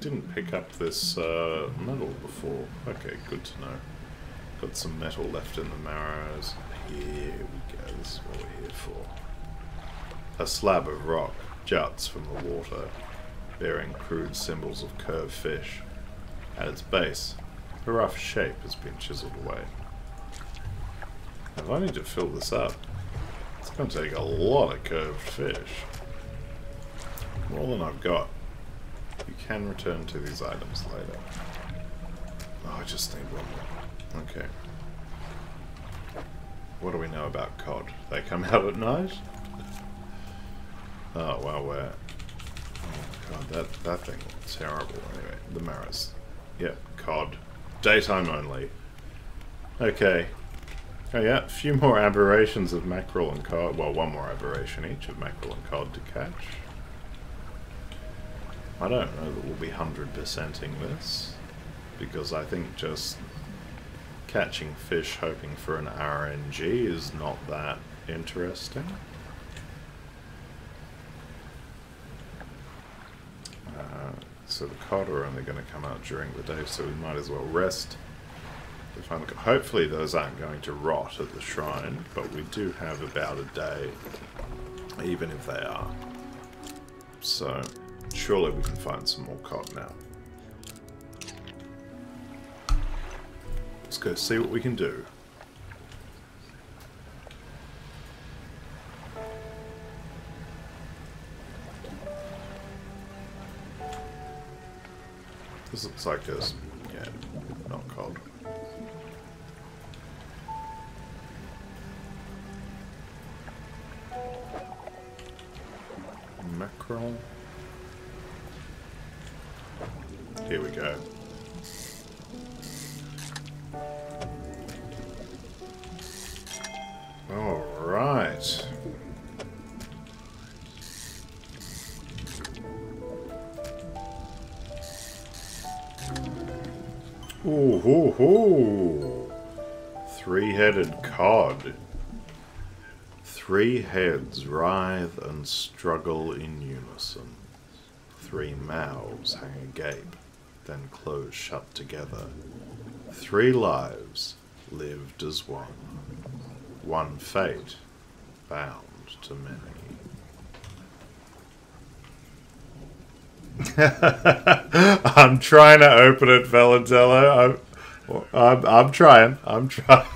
didn't pick up this metal before. Okay, good to know. Got some metal left in the marrows. Here we go, this is what we're here for. A slab of rock juts from the water, bearing crude symbols of curved fish. At its base, a rough shape has been chiseled away. If I need to fill this up, it's going to take a lot of curved fish. More than I've got. You can return to these items later. Oh, I just need one more. Okay. What do we know about cod? They come out at night? Oh, well, where? Oh my god, that thing looks terrible. Anyway, the marrows. Yep, cod. Daytime only. Okay. Oh yeah, a few more aberrations of mackerel and cod. Well, one more aberration each of mackerel and cod to catch. I don't know that we'll be 100%ing this, because I think just catching fish hoping for an RNG is not that interesting. So the cod are only going to come out during the day, so we might as well rest. Hopefully those aren't going to rot at the shrine, but we do have about a day, even if they are. So, surely we can find some more cod now. Let's go see what we can do. This looks like this. Yeah, not cod. Mackerel. Here we go. All right. Ooh, hoo, hoo. Three-headed cod. Three heads writhe and struggle in unison. Three mouths hang agape, then close shut together. Three lives lived as one. One fate bound to many. I'm trying to open it, Valentello. I'm trying. I'm trying.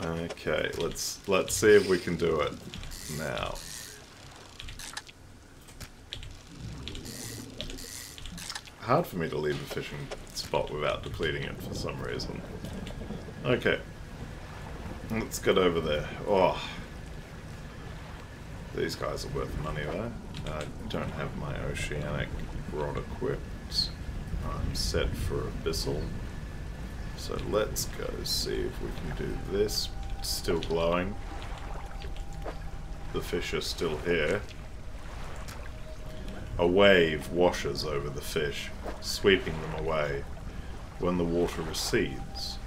Okay, let's see if we can do it now. Hard for me to leave a fishing spot without depleting it for some reason. Okay. Let's get over there. Oh. These guys are worth money though. I don't have my oceanic rod equipped. I'm set for abyssal. So let's go see if we can do this. It's still glowing. The fish are still here. A wave washes over the fish, sweeping them away. When the water recedes,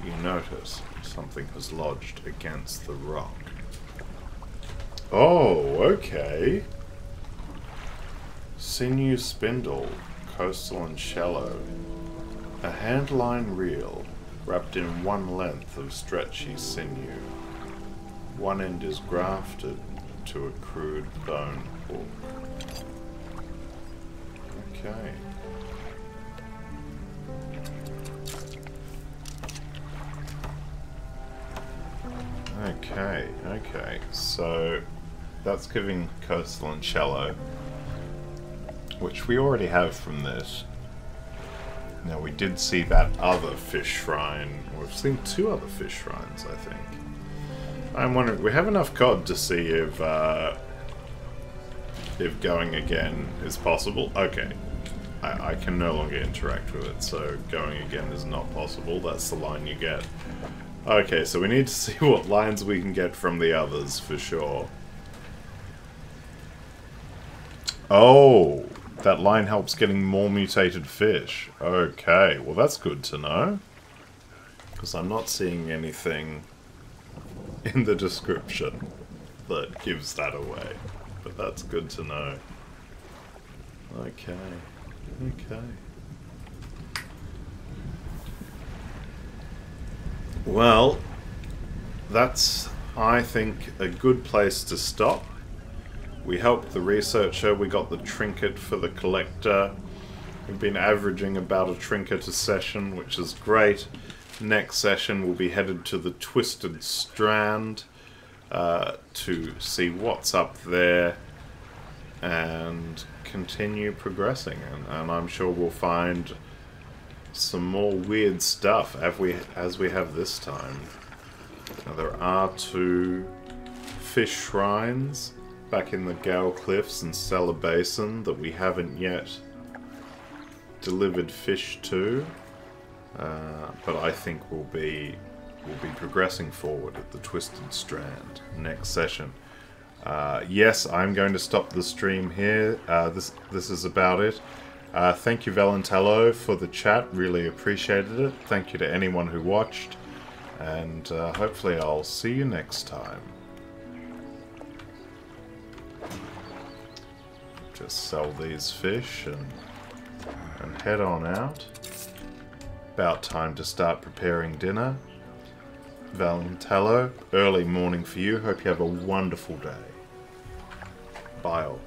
you notice something has lodged against the rock. Oh, okay. Sinew spindle, coastal and shallow. A handline reel wrapped in one length of stretchy sinew. One end is grafted to a crude bone hook. Okay. Okay, so that's giving coastal and shallow, which we already have from this. Now we did see that other fish shrine. We've seen two other fish shrines, I think. I'm wondering, we have enough cod to see if going again is possible. Okay, I can no longer interact with it, so going again is not possible. That's the line you get. Okay, so we need to see what lines we can get from the others, for sure. Oh, that line helps getting more mutated fish. Okay, well that's good to know. Because I'm not seeing anything in the description that gives that away. But that's good to know. Okay, okay. Well, that's, I think, a good place to stop. We helped the researcher, we got the trinket for the collector. We've been averaging about a trinket a session, which is great. Next session we'll be headed to the Twisted Strand to see what's up there and continue progressing. And I'm sure we'll find some more weird stuff as we have this time. Now, there are two fish shrines back in the Gale Cliffs and Stellar Basin that we haven't yet delivered fish to, but I think we'll be progressing forward at the Twisted Strand next session. Yes, I'm going to stop the stream here. This is about it. Thank you, Valentello, for the chat. Really appreciated it. Thank you to anyone who watched. And hopefully I'll see you next time. Just sell these fish and head on out. About time to start preparing dinner. Valentello, early morning for you. Hope you have a wonderful day. Bye all.